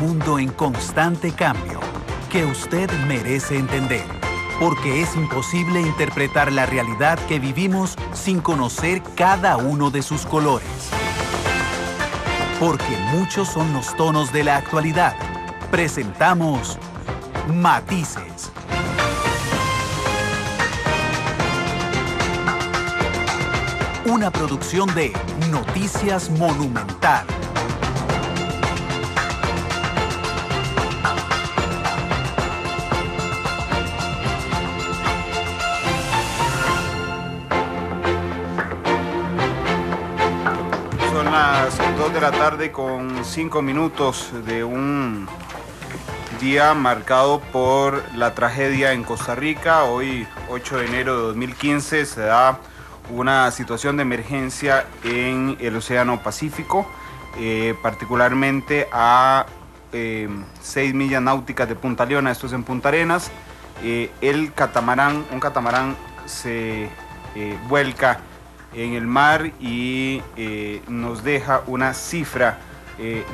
mundo en constante cambio que usted merece entender, porque es imposible interpretar la realidad que vivimos sin conocer cada uno de sus colores. Porque muchos son los tonos de la actualidad. Presentamos Matices. Una producción de Noticias Monumental. Son las 2 de la tarde con 5 minutos de un día marcado por la tragedia en Costa Rica. Hoy, 8 de enero de 2015, se da una situación de emergencia en el Océano Pacífico, particularmente a 6 millas náuticas de Punta Leona, esto es en Punta Arenas. Un catamarán se vuelca en el mar y nos deja una cifra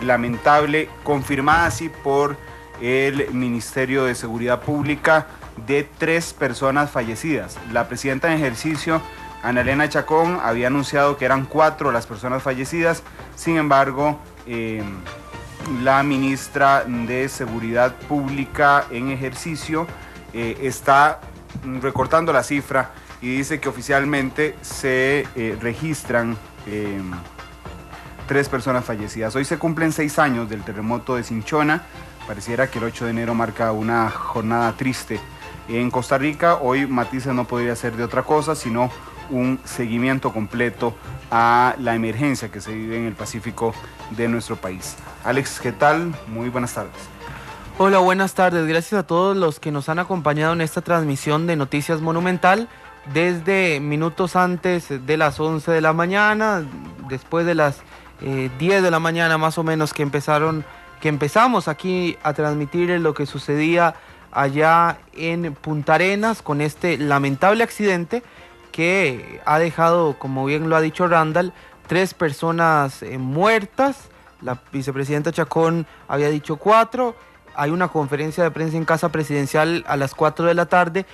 lamentable, confirmada así por el Ministerio de Seguridad Pública, de 3 personas fallecidas. La presidenta en ejercicio, Ana Elena Chacón, había anunciado que eran 4 las personas fallecidas. Sin embargo, la ministra de Seguridad Pública en ejercicio está recortando la cifra y dice que oficialmente se registran 3 personas fallecidas. Hoy se cumplen 6 años del terremoto de Cinchona. Pareciera que el 8 de enero marca una jornada triste en Costa Rica. Hoy Matices no podría ser de otra cosa, sino un seguimiento completo a la emergencia que se vive en el Pacífico de nuestro país. Alex, ¿qué tal? Muy buenas tardes. Hola, buenas tardes. Gracias a todos los que nos han acompañado en esta transmisión de Noticias Monumental desde minutos antes de las 11 de la mañana, después de las 10 de la mañana más o menos que empezamos aquí a transmitir lo que sucedía allá en Punta Arenas con este lamentable accidente que ha dejado, como bien lo ha dicho Randall, 3 personas muertas. La vicepresidenta Chacón había dicho 4. Hay una conferencia de prensa en Casa Presidencial a las 4 de la tarde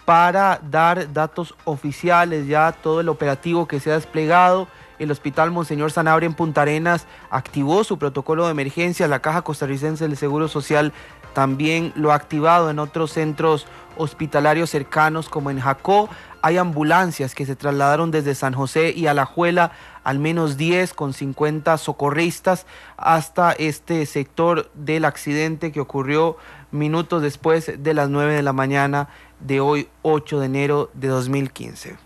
para dar datos oficiales, ya todo el operativo que se ha desplegado. El Hospital Monseñor Sanabria en Punta Arenas activó su protocolo de emergencia. La Caja Costarricense del Seguro Social también lo ha activado en otros centros hospitalarios cercanos como en Jacó. Hay ambulancias que se trasladaron desde San José y Alajuela, al menos 10 con 50 socorristas hasta este sector del accidente que ocurrió minutos después de las 9 de la mañana de hoy, 8 de enero de 2015.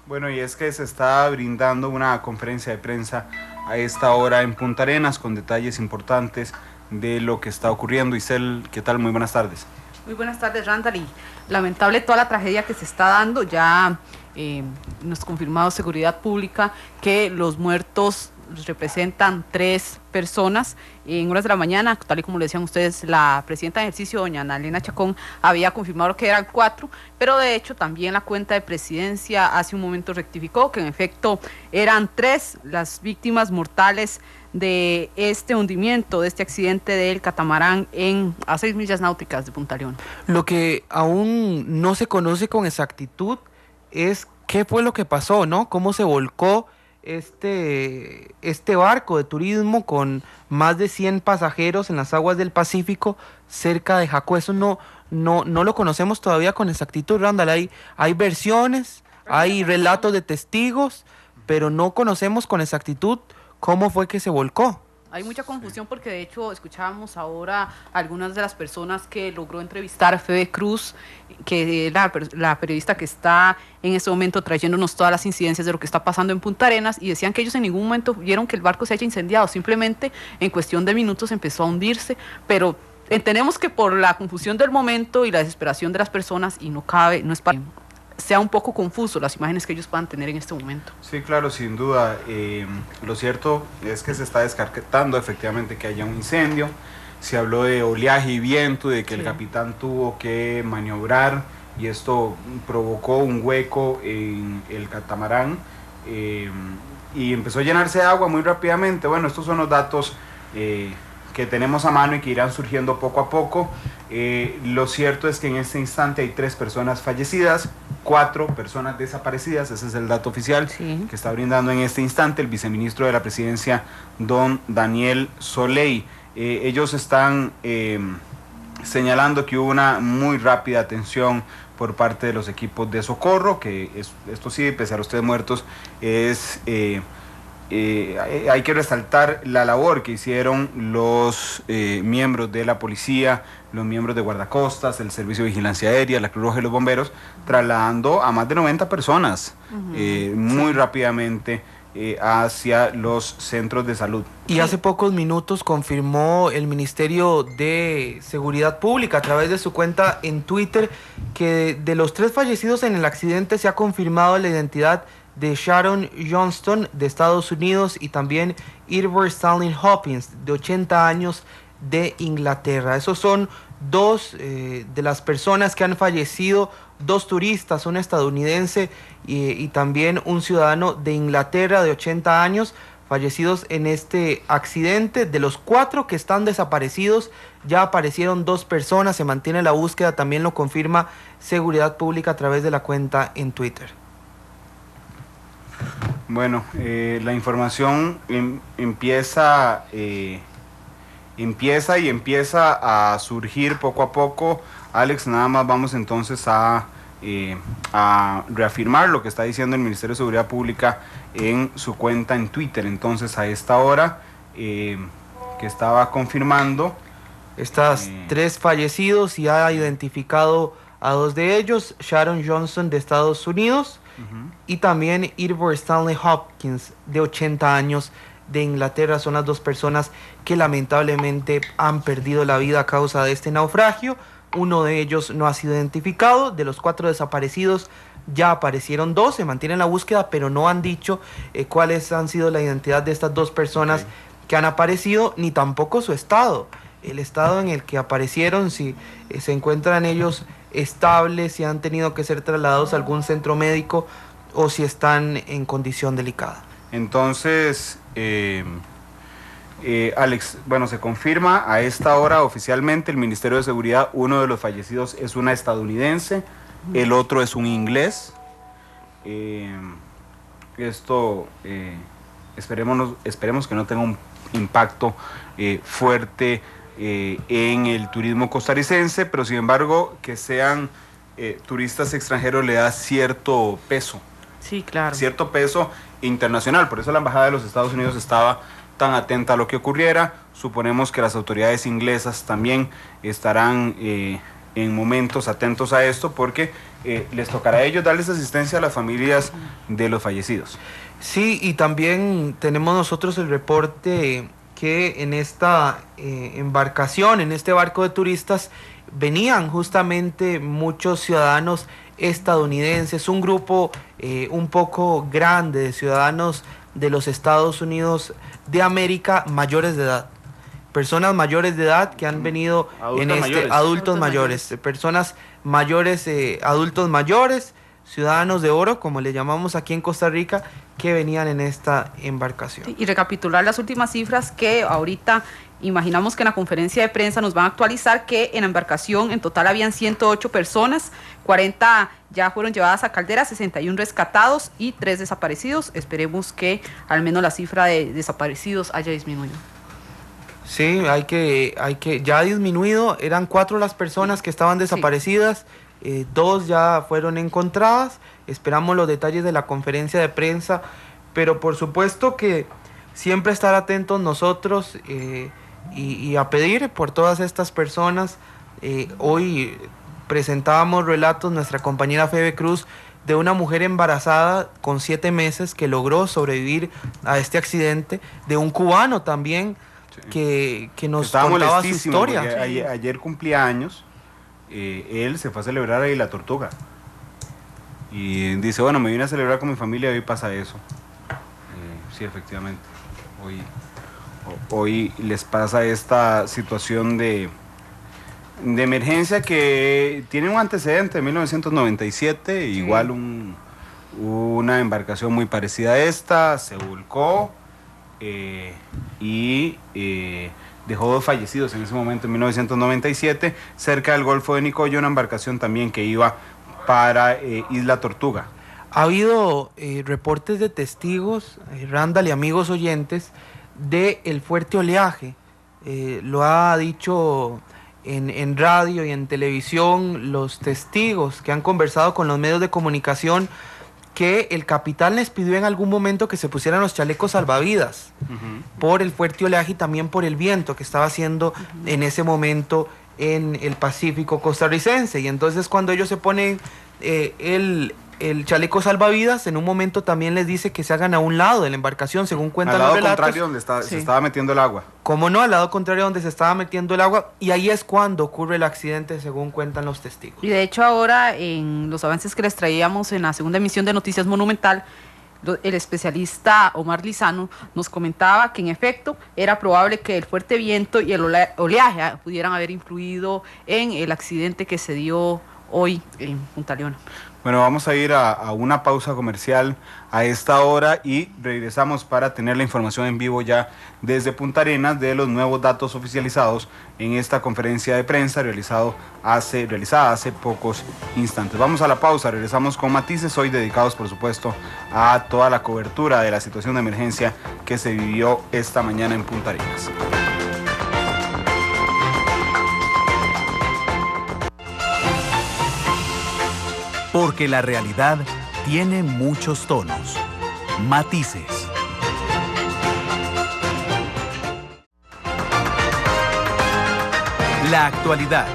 Bueno, y es que se está brindando una conferencia de prensa a esta hora en Punta Arenas con detalles importantes de lo que está ocurriendo. Isel, ¿qué tal? Muy buenas tardes. Muy buenas tardes, Randall, y lamentable toda la tragedia que se está dando. Ya nos ha confirmado Seguridad Pública que los muertos representan 3 personas. En horas de la mañana, tal y como le decían ustedes, la presidenta de ejercicio, doña Ana Elena Chacón, había confirmado que eran 4, pero de hecho también la cuenta de presidencia hace un momento rectificó que en efecto eran 3 las víctimas mortales de este hundimiento, de este accidente del catamarán a 6 millas náuticas de Punta Leona. Lo que aún no se conoce con exactitud es qué fue lo que pasó, ¿no? Cómo se volcó este barco de turismo con más de 100 pasajeros en las aguas del Pacífico cerca de Jacó. Eso no lo conocemos todavía con exactitud, Randall. Hay versiones, hay relatos de testigos, pero no conocemos con exactitud cómo fue que se volcó. Hay mucha confusión porque de hecho escuchábamos ahora algunas de las personas que logró entrevistar Febe Cruz, que es la periodista que está en este momento trayéndonos todas las incidencias de lo que está pasando en Punta Arenas, y decían que ellos en ningún momento vieron que el barco se haya incendiado, simplemente en cuestión de minutos empezó a hundirse, pero entendemos que por la confusión del momento y la desesperación de las personas, y no es para sea un poco confuso las imágenes que ellos puedan tener en este momento. Sí, claro, sin duda. Lo cierto es que se está descartando efectivamente que haya un incendio. Se habló de oleaje y viento, de que el capitán tuvo que maniobrar y esto provocó un hueco en el catamarán y empezó a llenarse de agua muy rápidamente. Bueno, estos son los datos que tenemos a mano y que irán surgiendo poco a poco. Lo cierto es que en este instante hay 3 personas fallecidas, 4 personas desaparecidas. Ese es el dato oficial que está brindando en este instante el viceministro de la Presidencia, don Daniel Soley. Ellos están señalando que hubo una muy rápida atención por parte de los equipos de socorro, que esto sí, pese a los 3 muertos, hay que resaltar la labor que hicieron los miembros de la policía, los miembros de guardacostas, el Servicio de Vigilancia Aérea, la Cruz Roja y los bomberos, trasladando a más de 90 personas muy rápidamente hacia los centros de salud. Y hace pocos minutos confirmó el Ministerio de Seguridad Pública a través de su cuenta en Twitter que de los 3 fallecidos en el accidente se ha confirmado la identidad de Sharon Johnston de Estados Unidos y también Edward Stanley Hopkins de 80 años de Inglaterra. Esos son 2 de las personas que han fallecido, 2 turistas, un estadounidense y también un ciudadano de Inglaterra de 80 años fallecidos en este accidente. De los 4 que están desaparecidos, ya aparecieron 2 personas, se mantiene la búsqueda, también lo confirma Seguridad Pública a través de la cuenta en Twitter. Bueno, la información empieza a surgir poco a poco. Alex, nada más vamos entonces a reafirmar lo que está diciendo el Ministerio de Seguridad Pública en su cuenta en Twitter. Entonces, a esta hora que estaba confirmando estas 3 fallecidos, y ha identificado a 2 de ellos, Sharon Johnson de Estados Unidos y también Edward Stanley Hopkins de 80 años de Inglaterra. Son las 2 personas que lamentablemente han perdido la vida a causa de este naufragio. Uno de ellos no ha sido identificado. De los 4 desaparecidos ya aparecieron 2, se mantiene la búsqueda, pero no han dicho cuáles han sido la identidad de estas 2 personas que han aparecido, ni tampoco su estado, el estado en el que aparecieron, si se encuentran ellos estables, si han tenido que ser trasladados a algún centro médico o si están en condición delicada. Entonces, Alex, bueno, se confirma a esta hora oficialmente el Ministerio de Seguridad, uno de los fallecidos es una estadounidense, el otro es un inglés. Esto esperemos que no tenga un impacto fuerte en el turismo costarricense, pero sin embargo que sean turistas extranjeros le da cierto peso. Sí, claro. Cierto peso internacional, por eso la Embajada de los Estados Unidos estaba tan atenta a lo que ocurriera. Suponemos que las autoridades inglesas también estarán en momentos atentos a esto, porque les tocará a ellos darles asistencia a las familias de los fallecidos. Sí, y también tenemos nosotros el reporte que en esta embarcación, en este barco de turistas, venían justamente muchos ciudadanos estadounidenses, un grupo un poco grande de ciudadanos de los Estados Unidos de América, mayores de edad. Personas mayores de edad que han venido adultos mayores, personas mayores, adultos mayores, ciudadanos de oro, como le llamamos aquí en Costa Rica, que venían en esta embarcación. Y recapitular las últimas cifras que ahorita imaginamos que en la conferencia de prensa nos van a actualizar, que en la embarcación en total habían 108 personas, 40 ya fueron llevadas a Caldera, 61 rescatados y 3 desaparecidos. Esperemos que al menos la cifra de desaparecidos haya disminuido. Sí, hay que ya ha disminuido. Eran 4 las personas que estaban desaparecidas, 2 ya fueron encontradas. Esperamos los detalles de la conferencia de prensa, pero por supuesto que siempre estar atentos nosotros y a pedir por todas estas personas. Hoy presentábamos relatos, nuestra compañera Febe Cruz, de una mujer embarazada con 7 meses que logró sobrevivir a este accidente, de un cubano también que nos contaba su historia. Ayer cumplía años, él se fue a celebrar ahí la Tortuga y dice, bueno, me vine a celebrar con mi familia y hoy pasa eso. Sí, efectivamente, hoy les pasa esta situación de emergencia que tiene un antecedente de 1997, sí. Igual una embarcación muy parecida a esta se volcó y dejó 2 fallecidos en ese momento, en 1997, cerca del Golfo de Nicoya, una embarcación también que iba para Isla Tortuga. Ha habido reportes de testigos, Randall y amigos oyentes, del fuerte oleaje. Lo ha dicho en radio y en televisión los testigos que han conversado con los medios de comunicación, que el capitán les pidió en algún momento que se pusieran los chalecos salvavidas por el fuerte oleaje y también por el viento que estaba haciendo en ese momento en el Pacífico costarricense. Y entonces cuando ellos se ponen el chaleco salvavidas, en un momento también les dice que se hagan a un lado de la embarcación, según cuentan los relatos. Al lado contrario donde se estaba metiendo el agua. ¿Cómo no? Al lado contrario donde se estaba metiendo el agua, y ahí es cuando ocurre el accidente, según cuentan los testigos. Y de hecho ahora, en los avances que les traíamos en la segunda emisión de Noticias Monumental, el especialista Omar Lizano nos comentaba que en efecto era probable que el fuerte viento y el oleaje pudieran haber influido en el accidente que se dio hoy en Punta Leona. Bueno, vamos a ir a una pausa comercial a esta hora y regresamos para tener la información en vivo ya desde Punta Arenas de los nuevos datos oficializados en esta conferencia de prensa realizada hace pocos instantes. Vamos a la pausa, regresamos con matices hoy dedicados por supuesto a toda la cobertura de la situación de emergencia que se vivió esta mañana en Punta Arenas. Porque la realidad tiene muchos tonos, matices. La actualidad,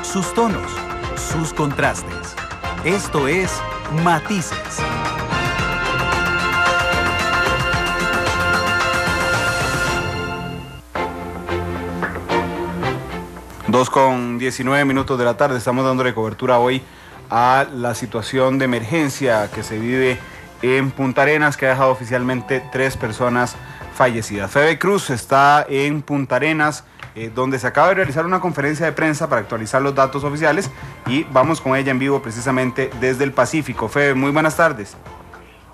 sus tonos, sus contrastes. Esto es Matices. Dos con 19 minutos de la tarde, estamos dándole cobertura hoy a la situación de emergencia que se vive en Punta Arenas, que ha dejado oficialmente 3 personas fallecidas. Febe Cruz está en Punta Arenas, donde se acaba de realizar una conferencia de prensa para actualizar los datos oficiales, y vamos con ella en vivo precisamente desde el Pacífico. Febe, muy buenas tardes.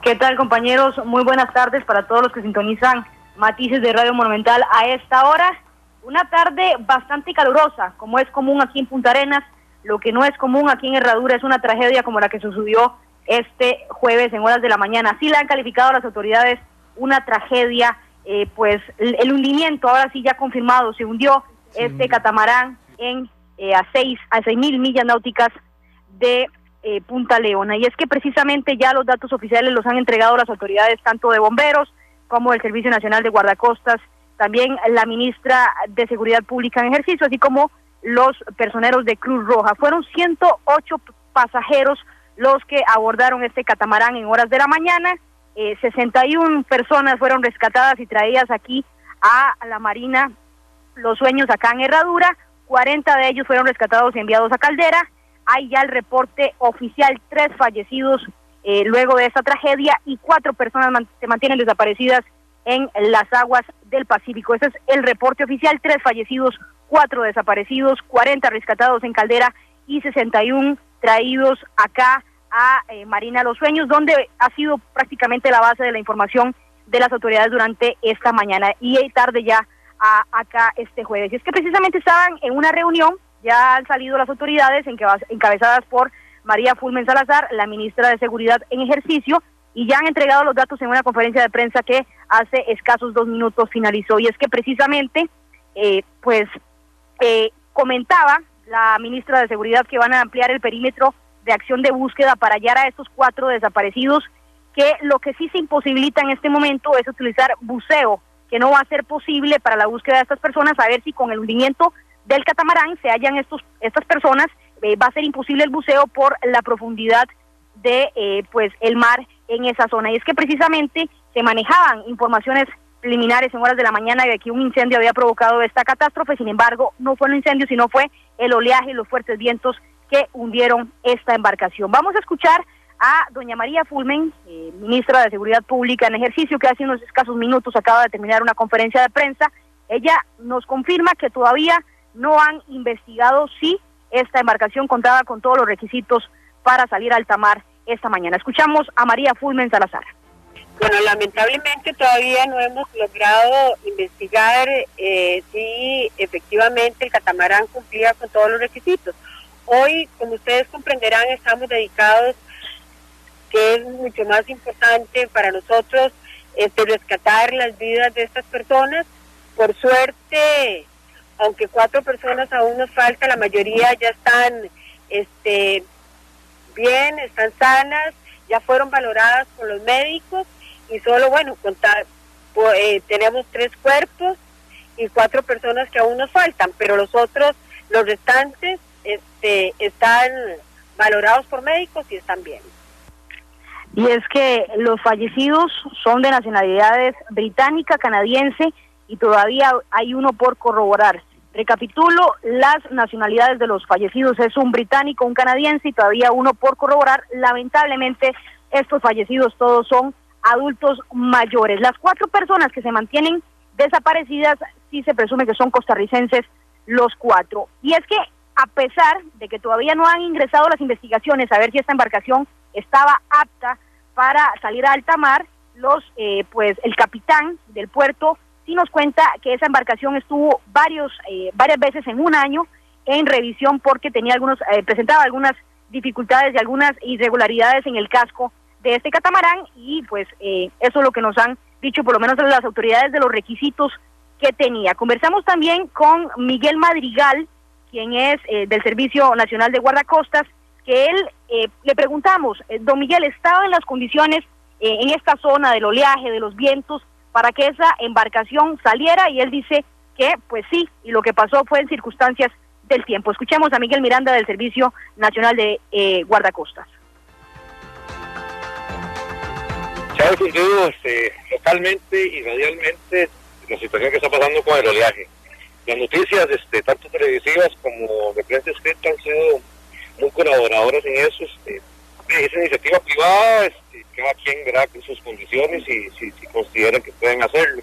¿Qué tal, compañeros? Muy buenas tardes para todos los que sintonizan Matices de Radio Monumental a esta hora. Una tarde bastante calurosa, como es común aquí en Punta Arenas. Lo que no es común aquí en Herradura es una tragedia como la que sucedió este jueves en horas de la mañana. Así la han calificado las autoridades, una tragedia, pues el hundimiento, ahora sí ya confirmado, se hundió este catamarán a 6.000 millas náuticas de Punta Leona. Y es que precisamente ya los datos oficiales los han entregado las autoridades tanto de bomberos como del Servicio Nacional de Guardacostas, también la ministra de Seguridad Pública en ejercicio, así como los personeros de Cruz Roja. Fueron 108 pasajeros los que abordaron este catamarán en horas de la mañana. 61 personas fueron rescatadas y traídas aquí a la Marina Los Sueños acá en Herradura. 40 de ellos fueron rescatados y enviados a Caldera. Hay ya el reporte oficial, 3 fallecidos luego de esta tragedia y 4 personas se mantienen desaparecidas en las aguas del Pacífico. Ese es el reporte oficial, 3 fallecidos, 4 desaparecidos, 40 rescatados en Caldera y 61 traídos acá a Marina Los Sueños, donde ha sido prácticamente la base de la información de las autoridades durante esta mañana y tarde ya acá este jueves. Y es que precisamente estaban en una reunión, ya han salido las autoridades encabezadas por María Fulmen Salazar, la ministra de Seguridad en ejercicio, y ya han entregado los datos en una conferencia de prensa que hace escasos 2 minutos finalizó. Y es que precisamente, comentaba la ministra de Seguridad que van a ampliar el perímetro de acción de búsqueda para hallar a estos 4 desaparecidos, que lo que sí se imposibilita en este momento es utilizar buceo, que no va a ser posible para la búsqueda de estas personas, a ver si con el hundimiento del catamarán se hallan estas personas, va a ser imposible el buceo por la profundidad de el mar en esa zona. Y es que precisamente se manejaban informaciones preliminares en horas de la mañana de que un incendio había provocado esta catástrofe. Sin embargo, no fue un incendio, sino fue el oleaje y los fuertes vientos que hundieron esta embarcación. Vamos a escuchar a doña María Fulmen, ministra de Seguridad Pública en ejercicio, que hace unos escasos minutos acaba de terminar una conferencia de prensa. Ella nos confirma que todavía no han investigado si esta embarcación contaba con todos los requisitos para salir a alta mar esta mañana. Escuchamos a María Fulmen Salazar. Bueno, lamentablemente todavía no hemos logrado investigar si efectivamente el catamarán cumplía con todos los requisitos. Hoy, como ustedes comprenderán, estamos dedicados, que es mucho más importante para nosotros, rescatar las vidas de estas personas. Por suerte, aunque 4 personas aún nos falta, la mayoría ya están bien, están sanas, ya fueron valoradas por los médicos. Y solo, tenemos 3 cuerpos y 4 personas que aún nos faltan, pero los restantes, están valorados por médicos y están bien. Y es que los fallecidos son de nacionalidades británica, canadiense, y todavía hay uno por corroborar. Recapitulo, las nacionalidades de los fallecidos es un británico, un canadiense y todavía uno por corroborar. Lamentablemente, estos fallecidos todos son adultos mayores. Las 4 personas que se mantienen desaparecidas sí se presume que son costarricenses los 4. Y es que a pesar de que todavía no han ingresado las investigaciones a ver si esta embarcación estaba apta para salir a alta mar, el capitán del puerto sí nos cuenta que esa embarcación estuvo varias veces en un año en revisión porque presentaba algunas dificultades y algunas irregularidades en el casco de este catamarán, y eso es lo que nos han dicho por lo menos las autoridades de los requisitos que tenía. Conversamos también con Miguel Madrigal, quien es del Servicio Nacional de Guardacostas, que él le preguntamos, don Miguel, ¿estaba en las condiciones en esta zona del oleaje, de los vientos, para que esa embarcación saliera? Y él dice que sí, y lo que pasó fue en circunstancias del tiempo. Escuchemos a Miguel Miranda del Servicio Nacional de Guardacostas. Se ha difundido localmente y radialmente la situación que está pasando con el oleaje. Las noticias, tanto televisivas como de prensa escrita, han sido muy colaboradoras en eso. Es iniciativa privada, cada quien verá con sus condiciones y si consideran que pueden hacerlo.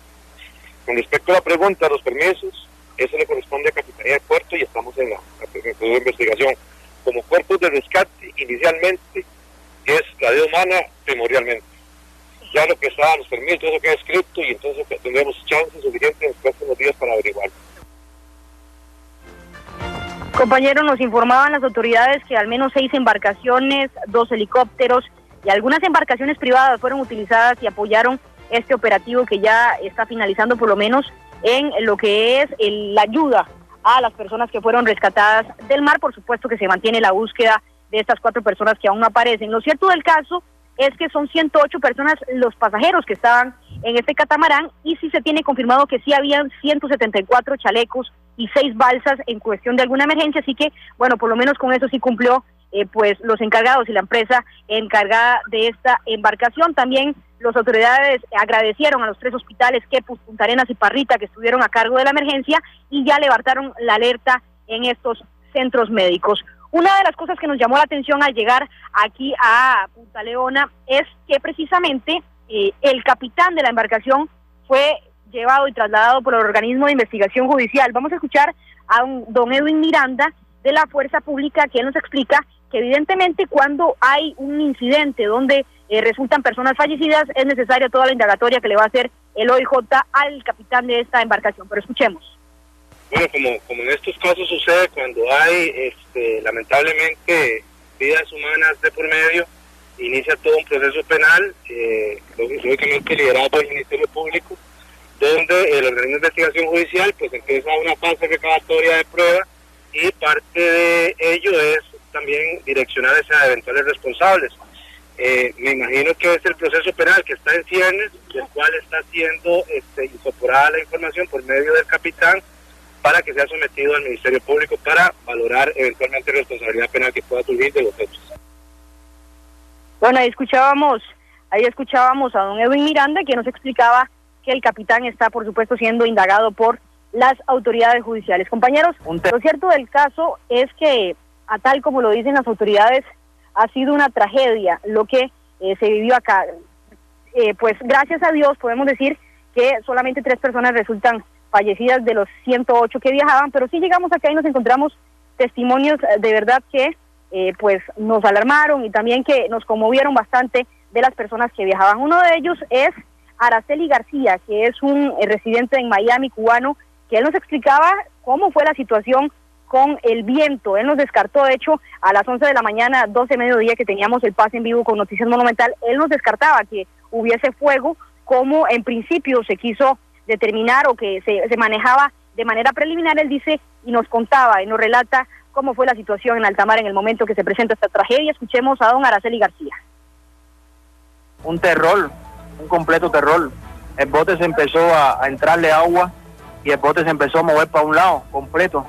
Con respecto a la pregunta de los permisos, eso le corresponde a Capitanía de Puerto y estamos en la investigación. Como cuerpos de rescate, inicialmente, es la vida humana primordialmente. Ya lo que está, los permisos, eso queda escrito y entonces tendremos chances suficientes en los próximos días para averiguar. Compañeros, nos informaban las autoridades que al menos 6 embarcaciones, 2 helicópteros y algunas embarcaciones privadas fueron utilizadas y apoyaron este operativo que ya está finalizando, por lo menos en lo que es la ayuda a las personas que fueron rescatadas del mar. Por supuesto que se mantiene la búsqueda de estas 4 personas que aún no aparecen. Lo cierto del caso es que son 108 personas los pasajeros que estaban en este catamarán, y sí se tiene confirmado que sí habían 174 chalecos y 6 balsas en cuestión de alguna emergencia, así que, por lo menos con eso sí cumplió los encargados y la empresa encargada de esta embarcación. También las autoridades agradecieron a los 3 hospitales, Quepus, Punta Arenas y Parrita, que estuvieron a cargo de la emergencia y ya levantaron la alerta en estos centros médicos. Una de las cosas que nos llamó la atención al llegar aquí a Punta Leona es que precisamente el capitán de la embarcación fue llevado y trasladado por el organismo de investigación judicial. Vamos a escuchar a don Edwin Miranda de la Fuerza Pública, que nos explica que evidentemente cuando hay un incidente donde resultan personas fallecidas, es necesaria toda la indagatoria que le va a hacer el OIJ al capitán de esta embarcación. Pero escuchemos. Bueno, como en estos casos sucede cuando hay lamentablemente vidas humanas de por medio, inicia todo un proceso penal, lógicamente liderado por el Ministerio Público, donde el organismo de investigación judicial empieza una fase recabatoria de prueba, y parte de ello es también direccionar a eventuales responsables. Me imagino que es el proceso penal que está en ciernes, del cual está siendo incorporada la información por medio del capitán, para que sea sometido al Ministerio Público para valorar eventualmente responsabilidad penal que pueda surgir de los hechos. Bueno, ahí escuchábamos a don Edwin Miranda, que nos explicaba que el capitán está, por supuesto, siendo indagado por las autoridades judiciales. Compañeros, lo cierto del caso es que, a tal como lo dicen las autoridades, ha sido una tragedia lo que se vivió acá. Gracias a Dios podemos decir que solamente 3 personas resultan fallecidas de los 108 que viajaban, pero sí llegamos acá y nos encontramos testimonios de verdad que nos alarmaron y también que nos conmovieron bastante de las personas que viajaban. Uno de ellos es Araceli García, que es un residente en Miami, cubano, que él nos explicaba cómo fue la situación con el viento. Él nos descartó, de hecho, a las 11 de la mañana, 12 de mediodía, que teníamos el pase en vivo con Noticias Monumental, él nos descartaba que hubiese fuego, como en principio se quiso determinar o que se manejaba de manera preliminar. Él dice y nos contaba y nos relata cómo fue la situación en alta mar en el momento que se presenta esta tragedia. Escuchemos a don Araceli García. Un terror, un completo terror. El bote se empezó a entrarle agua y el bote se empezó a mover para un lado, completo.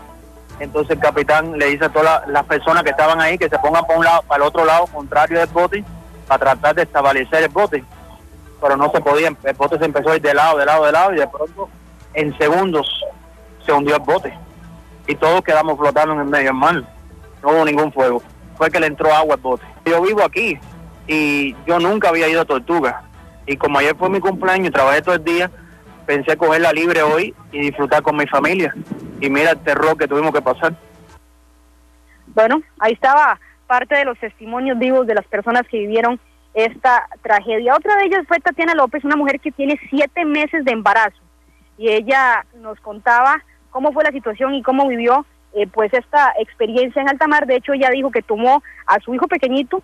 Entonces el capitán le dice a todas las personas que estaban ahí que se pongan para un lado, para el otro lado, contrario del bote, para tratar de establecer el bote. Pero no se podía, el bote se empezó a ir de lado, y de pronto, en segundos, se hundió el bote. Y todos quedamos flotando en el medio del mar. No hubo ningún fuego. Fue que le entró agua al bote. Yo vivo aquí y yo nunca había ido a Tortuga. Y como ayer fue mi cumpleaños y trabajé todo el día, pensé cogerla libre hoy y disfrutar con mi familia. Y mira el terror que tuvimos que pasar. Bueno, ahí estaba parte de los testimonios vivos de las personas que vivieron esta tragedia. Otra de ellas fue Tatiana López, una mujer que tiene 7 meses de embarazo. Y ella nos contaba cómo fue la situación y cómo vivió pues esta experiencia en alta mar. De hecho, ella dijo que tomó a su hijo pequeñito,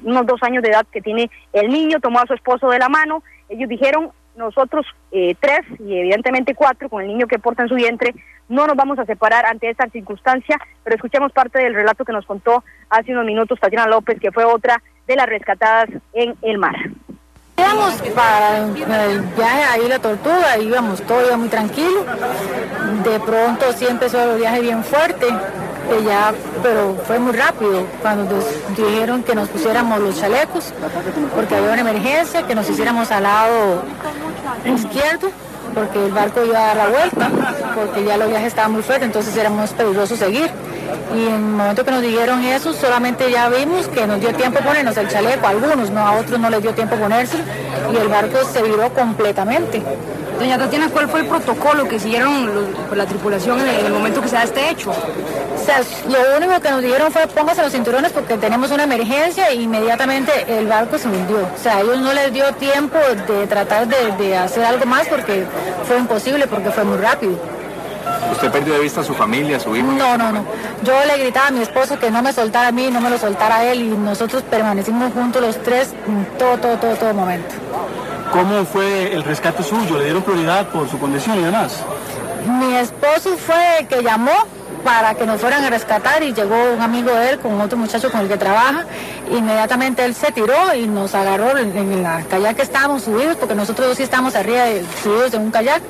unos 2 años de edad que tiene el niño, tomó a su esposo de la mano. Ellos dijeron, nosotros 3 y evidentemente 4 con el niño que porta en su vientre, no nos vamos a separar ante esta circunstancia. Pero escuchemos parte del relato que nos contó hace unos minutos Tatiana López, que fue otra de las rescatadas en el mar. Íbamos para el viaje a Isla Tortuga, íbamos, todo iba muy tranquilo. De pronto sí empezó el viaje bien fuerte, pero fue muy rápido. Cuando nos dijeron que nos pusiéramos los chalecos, porque había una emergencia, que nos hiciéramos al lado izquierdo, porque el barco iba a dar la vuelta, porque ya el viaje estaba muy fuerte, entonces era muy peligroso seguir. Y en el momento que nos dijeron eso, solamente ya vimos que nos dio tiempo ponernos el chaleco, a algunos, no, a otros no les dio tiempo ponérselo, y el barco se viró completamente. Doña Tatiana, ¿cuál fue el protocolo que siguieron la tripulación en el momento que se da este hecho? O sea, lo único que nos dijeron fue póngase los cinturones porque tenemos una emergencia, e inmediatamente el barco se hundió. O sea, a ellos no les dio tiempo de tratar de hacer algo más porque fue imposible, porque fue muy rápido. ¿Usted perdió de vista a su familia, a su hijo? No. Yo le gritaba a mi esposo que no me soltara a mí, no me lo soltara a él, y nosotros permanecimos juntos los 3 en todo momento. ¿Cómo fue el rescate suyo? ¿Le dieron prioridad por su condición y demás? Mi esposo fue el que llamó para que nos fueran a rescatar y llegó un amigo de él con otro muchacho con el que trabaja. Inmediatamente él se tiró y nos agarró en la kayak que estábamos subidos, porque nosotros dos sí estábamos arriba subidos en un kayak,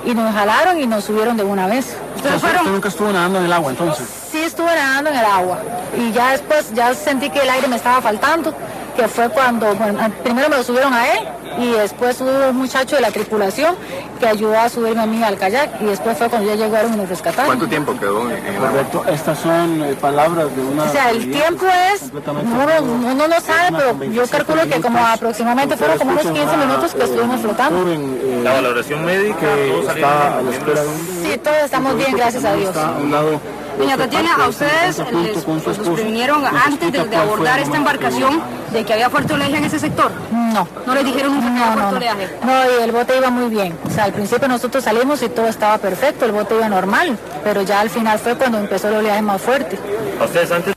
y nos jalaron y nos subieron de una vez. ¿Usted nunca estuvo nadando en el agua entonces? Sí, estuve nadando en el agua y ya después sentí que el aire me estaba faltando, que fue cuando, primero me lo subieron a él y después hubo un muchacho de la tripulación que ayudó a subirme a mí al kayak, y después fue cuando ya llegaron y nos rescataron. ¿Cuánto tiempo quedó en el agua? Correcto, estas son palabras de una... O sea, el tiempo es, uno no sabe, pero yo calculo que como aproximadamente fueron como unos 15 minutos que estuvimos flotando. La valoración médica está a la espera de un... Sí, todos estamos bien, gracias a Dios. Doña Tatiana, ¿a ustedes los previnieron antes de abordar esta embarcación de que había fuerte oleaje en ese sector? No. ¿No les dijeron nunca que había fuerte oleaje? No, y el bote iba muy bien. O sea, al principio nosotros salimos y todo estaba perfecto, el bote iba normal, pero ya al final fue cuando empezó el oleaje más fuerte. ¿A ustedes antes?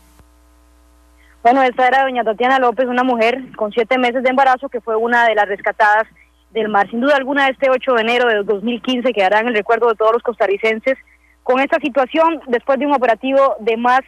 Bueno, esta era doña Tatiana López, una mujer con 7 meses de embarazo que fue una de las rescatadas del mar. Sin duda alguna, este 8 de enero de 2015 quedará en el recuerdo de todos los costarricenses. Con esta situación, después de un operativo de más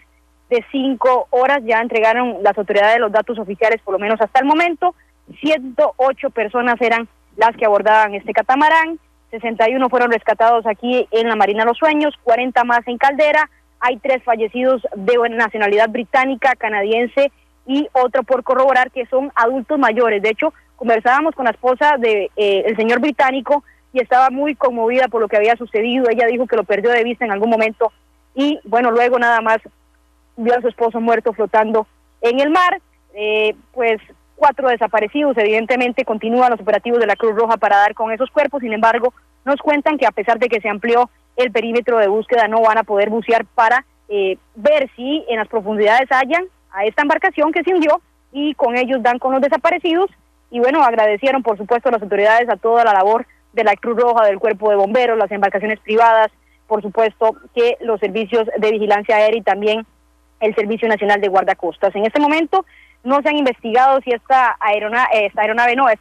de 5 horas, ya entregaron las autoridades los datos oficiales, por lo menos hasta el momento. 108 personas eran las que abordaban este catamarán, 61 fueron rescatados aquí en la Marina Los Sueños, 40 más en Caldera. Hay 3 fallecidos de nacionalidad británica, canadiense y otro por corroborar, que son adultos mayores. De hecho, conversábamos con la esposa de el señor británico y estaba muy conmovida por lo que había sucedido. Ella dijo que lo perdió de vista en algún momento y bueno, luego nada más vio a su esposo muerto flotando en el mar. Pues 4 desaparecidos. Evidentemente continúan los operativos de la Cruz Roja para dar con esos cuerpos. Sin embargo, nos cuentan que a pesar de que se amplió el perímetro de búsqueda, no van a poder bucear para ver si en las profundidades hallan a esta embarcación que se hundió, y con ellos dan con los desaparecidos y bueno, agradecieron por supuesto a las autoridades, a toda la labor de la Cruz Roja, del Cuerpo de Bomberos, las embarcaciones privadas, por supuesto que los servicios de vigilancia aérea y también el Servicio Nacional de Guardacostas. En este momento no se han investigado si esta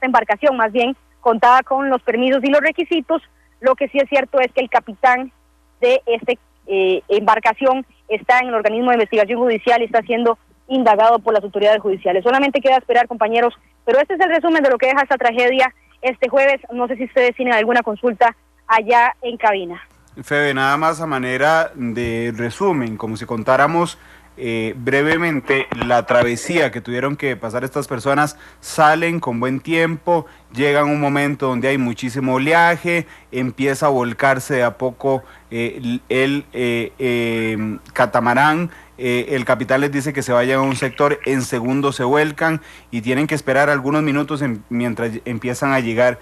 embarcación más bien contaba con los permisos y los requisitos. Lo que sí es cierto es que el capitán de esta embarcación está en el organismo de investigación judicial y está siendo indagado por las autoridades judiciales. Solamente queda esperar, compañeros, pero este es el resumen de lo que deja esta tragedia este jueves. No sé si ustedes tienen alguna consulta allá en cabina. Febe, nada más a manera de resumen, como si contáramos brevemente la travesía que tuvieron que pasar estas personas. Salen con buen tiempo, llegan a un momento donde hay muchísimo oleaje, empieza a volcarse de a poco el catamarán. El capitán les dice que se vayan a un sector, en segundos se vuelcan y tienen que esperar algunos minutos mientras empiezan a llegar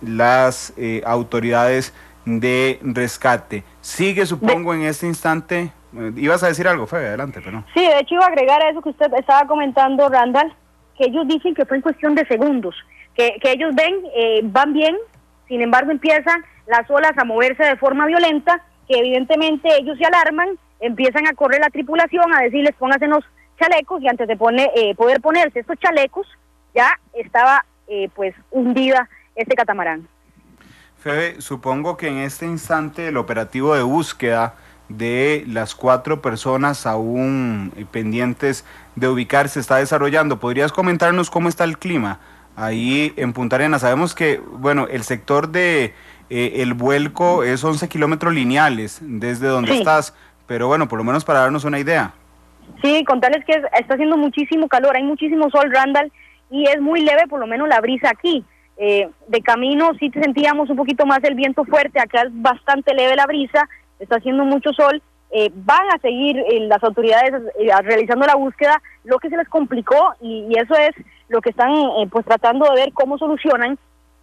las autoridades de rescate. Sigue, supongo, en este instante. Ibas a decir algo, Febe, adelante, pero no. Sí, de hecho iba a agregar a eso que usted estaba comentando, Randall, que ellos dicen que fue en cuestión de segundos, que ellos ven, van bien, sin embargo empiezan las olas a moverse de forma violenta, que evidentemente ellos se alarman, empiezan a correr la tripulación, a decirles pónganse los chalecos, y antes de poder ponerse estos chalecos, ya estaba pues hundida este catamarán. Febe, supongo que en este instante el operativo de búsqueda de las 4 personas aún pendientes de ubicar se está desarrollando. ¿Podrías comentarnos cómo está el clima ahí en Punta Arenas? Sabemos que, bueno, el sector de el vuelco es 11 kilómetros lineales desde donde estás, pero bueno, por lo menos para darnos una idea. Sí, contarles que está haciendo muchísimo calor, hay muchísimo sol, Randall, y es muy leve por lo menos la brisa aquí. De camino sí sentíamos un poquito más el viento fuerte, acá es bastante leve la brisa, está haciendo mucho sol. Van a seguir las autoridades realizando la búsqueda. Lo que se les complicó, y eso es lo que están pues tratando de ver cómo solucionan,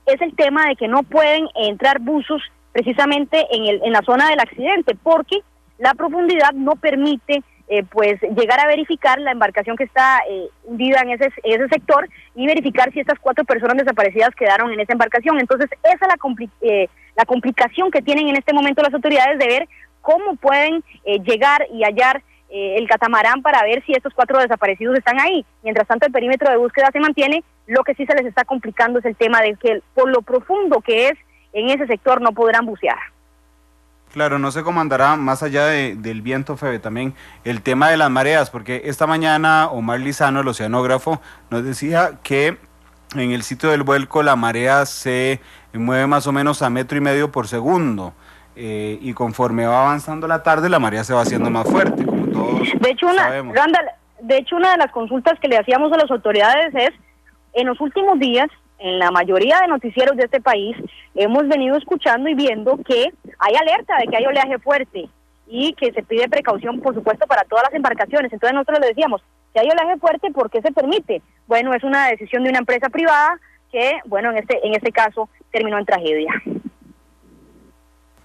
es el tema de que no pueden entrar buzos precisamente en la zona del accidente, porque la profundidad no permite pues llegar a verificar la embarcación que está hundida en ese sector y verificar si estas 4 personas desaparecidas quedaron en esa embarcación. Entonces esa es la complicación que tienen en este momento las autoridades de ver cómo pueden llegar y hallar el catamarán para ver si estos 4 desaparecidos están ahí. Mientras tanto el perímetro de búsqueda se mantiene. Lo que sí se les está complicando es el tema de que por lo profundo que es en ese sector no podrán bucear. Claro, no se comandará más allá del viento, Febe, también el tema de las mareas, porque esta mañana Omar Lizano, el oceanógrafo, nos decía que en el sitio del vuelco la marea se mueve más o menos a 1,5 metros por segundo, y conforme va avanzando la tarde la marea se va haciendo más fuerte, como todos sabemos. Randall, de hecho una de las consultas que le hacíamos a las autoridades es, en los últimos días, en la mayoría de noticieros de este país, hemos venido escuchando y viendo que hay alerta de que hay oleaje fuerte y que se pide precaución, por supuesto, para todas las embarcaciones. Entonces nosotros le decíamos, si hay oleaje fuerte, ¿por qué se permite? Bueno, es una decisión de una empresa privada que, bueno, en este caso terminó en tragedia.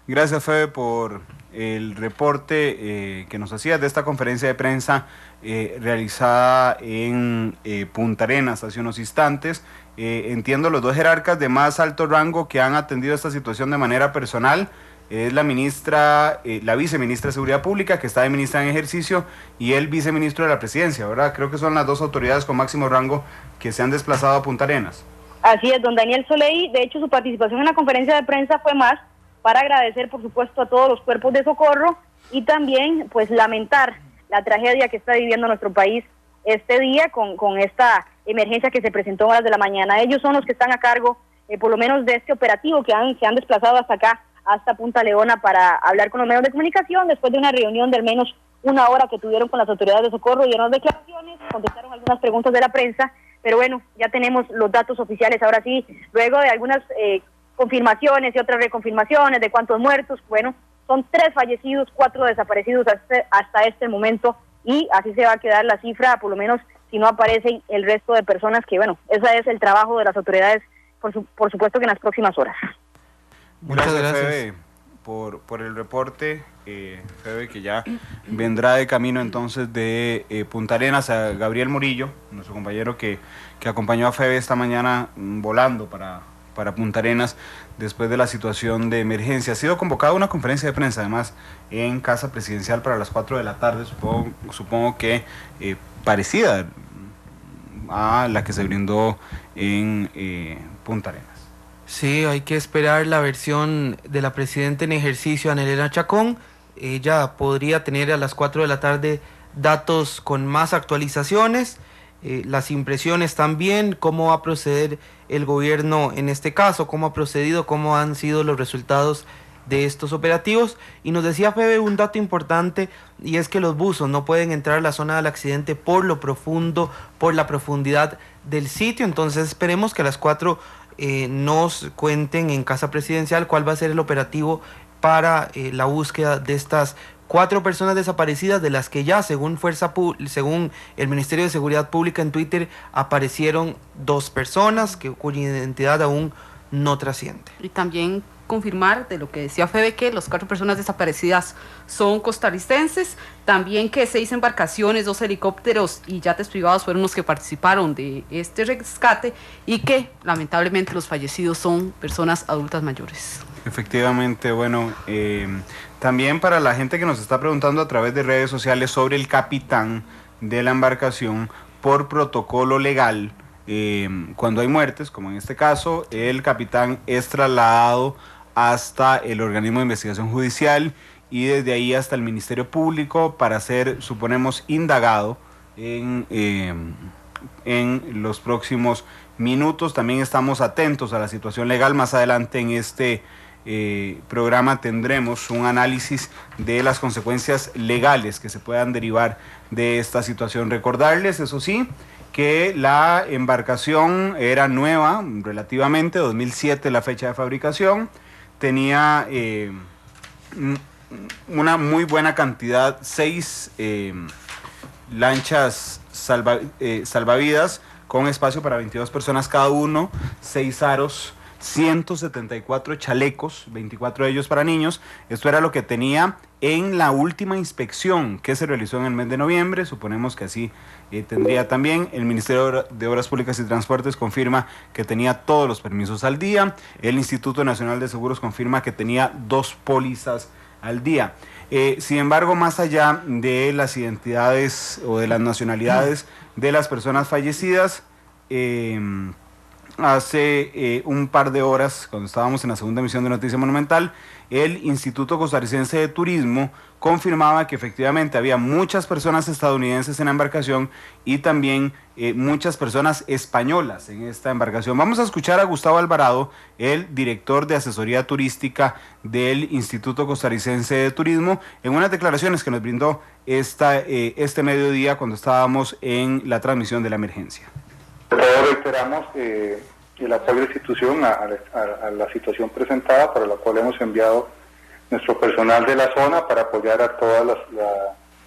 Gracias, Febe, por el reporte que nos hacías de esta conferencia de prensa realizada en Punta Arenas hace unos instantes. Entiendo los 2 jerarcas de más alto rango que han atendido esta situación de manera personal. Es la viceministra de Seguridad Pública, que está de ministra en ejercicio, y el viceministro de la Presidencia, ¿verdad? Creo que son las 2 autoridades con máximo rango que se han desplazado a Punta Arenas. Así es, don Daniel Soleí. De hecho, su participación en la conferencia de prensa fue más para agradecer, por supuesto, a todos los cuerpos de socorro y también, pues, lamentar la tragedia que está viviendo nuestro país este día con esta emergencia que se presentó a horas de la mañana. Ellos son los que están a cargo, por lo menos, de este operativo que se han desplazado hasta acá, hasta Punta Leona, para hablar con los medios de comunicación, después de una reunión de al menos 1 hora que tuvieron con las autoridades de socorro, dieron declaraciones, contestaron algunas preguntas de la prensa, pero bueno, ya tenemos los datos oficiales. Ahora sí, luego de algunas confirmaciones y otras reconfirmaciones de cuántos muertos, bueno, son 3 fallecidos, 4 desaparecidos hasta este momento, y así se va a quedar la cifra, por lo menos si no aparecen el resto de personas, que bueno, ese es el trabajo de las autoridades, por supuesto que en las próximas horas. Muchas gracias, Febe, por el reporte. Febe, que ya vendrá de camino entonces de Punta Arenas, a Gabriel Murillo, nuestro compañero que acompañó a Febe esta mañana volando para Punta Arenas después de la situación de emergencia. Ha sido convocada una conferencia de prensa, además, en Casa Presidencial para las 4 de la tarde, supongo que parecida a la que se brindó en Punta Arenas. Sí, hay que esperar la versión de la presidenta en ejercicio, Ana Elena Chacón. Ella podría tener a las 4 de la tarde datos con más actualizaciones, las impresiones también, cómo va a proceder el gobierno en este caso, cómo ha procedido, cómo han sido los resultados de estos operativos. Y nos decía Febe un dato importante, y es que los buzos no pueden entrar a la zona del accidente por lo profundo, por la profundidad del sitio. Entonces esperemos que a las 4 nos cuenten en Casa Presidencial cuál va a ser el operativo para la búsqueda de estas 4 personas desaparecidas, de las que ya, según el Ministerio de Seguridad Pública en Twitter, aparecieron 2 personas cuya identidad aún no trasciende. Y también confirmar de lo que decía Febe, que las 4 personas desaparecidas son costarricenses, también que 6 embarcaciones, 2 helicópteros y yates privados fueron los que participaron de este rescate, y que lamentablemente los fallecidos son personas adultas mayores. Efectivamente, bueno, también para la gente que nos está preguntando a través de redes sociales sobre el capitán de la embarcación, por protocolo legal, cuando hay muertes, como en este caso, el capitán es trasladado hasta el organismo de investigación judicial y desde ahí hasta el Ministerio Público para ser, suponemos, indagado en los próximos minutos. También estamos atentos a la situación legal. Más adelante en este programa tendremos un análisis de las consecuencias legales que se puedan derivar de esta situación. Recordarles, eso sí, que la embarcación era nueva, relativamente, 2007 la fecha de fabricación, tenía una muy buena cantidad, 6 lanchas salvavidas con espacio para 22 personas cada uno, 6 aros, 174 chalecos, 24 de ellos para niños. Esto era lo que tenía en la última inspección que se realizó en el mes de noviembre. Suponemos que así tendría también. El Ministerio de Obras Públicas y Transportes confirma que tenía todos los permisos al día. El Instituto Nacional de Seguros confirma que tenía 2 pólizas al día. Sin embargo, más allá de las identidades o de las nacionalidades de las personas fallecidas, hace un par de horas, cuando estábamos en la segunda emisión de Noticia Monumental, el Instituto Costarricense de Turismo confirmaba que efectivamente había muchas personas estadounidenses en la embarcación y también muchas personas españolas en esta embarcación. Vamos a escuchar a Gustavo Alvarado, el director de asesoría turística del Instituto Costarricense de Turismo, en unas declaraciones que nos brindó este mediodía cuando estábamos en la transmisión de la emergencia. Todos reiteramos el apoyo de la institución a la situación presentada, para la cual hemos enviado nuestro personal de la zona para apoyar a todos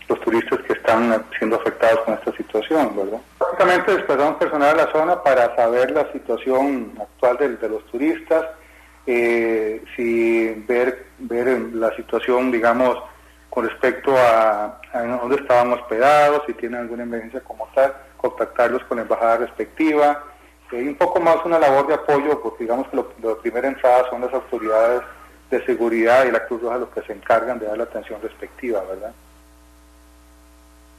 los turistas que están siendo afectados con esta situación, ¿verdad? Básicamente desplazamos personal a la zona para saber la situación actual de los turistas, ver la situación, digamos, con respecto a dónde estaban hospedados, si tienen alguna emergencia como tal, contactarlos con la embajada respectiva, y un poco más una labor de apoyo, porque digamos que la primera entrada son las autoridades de seguridad y la Cruz Roja los que se encargan de dar la atención respectiva, ¿verdad?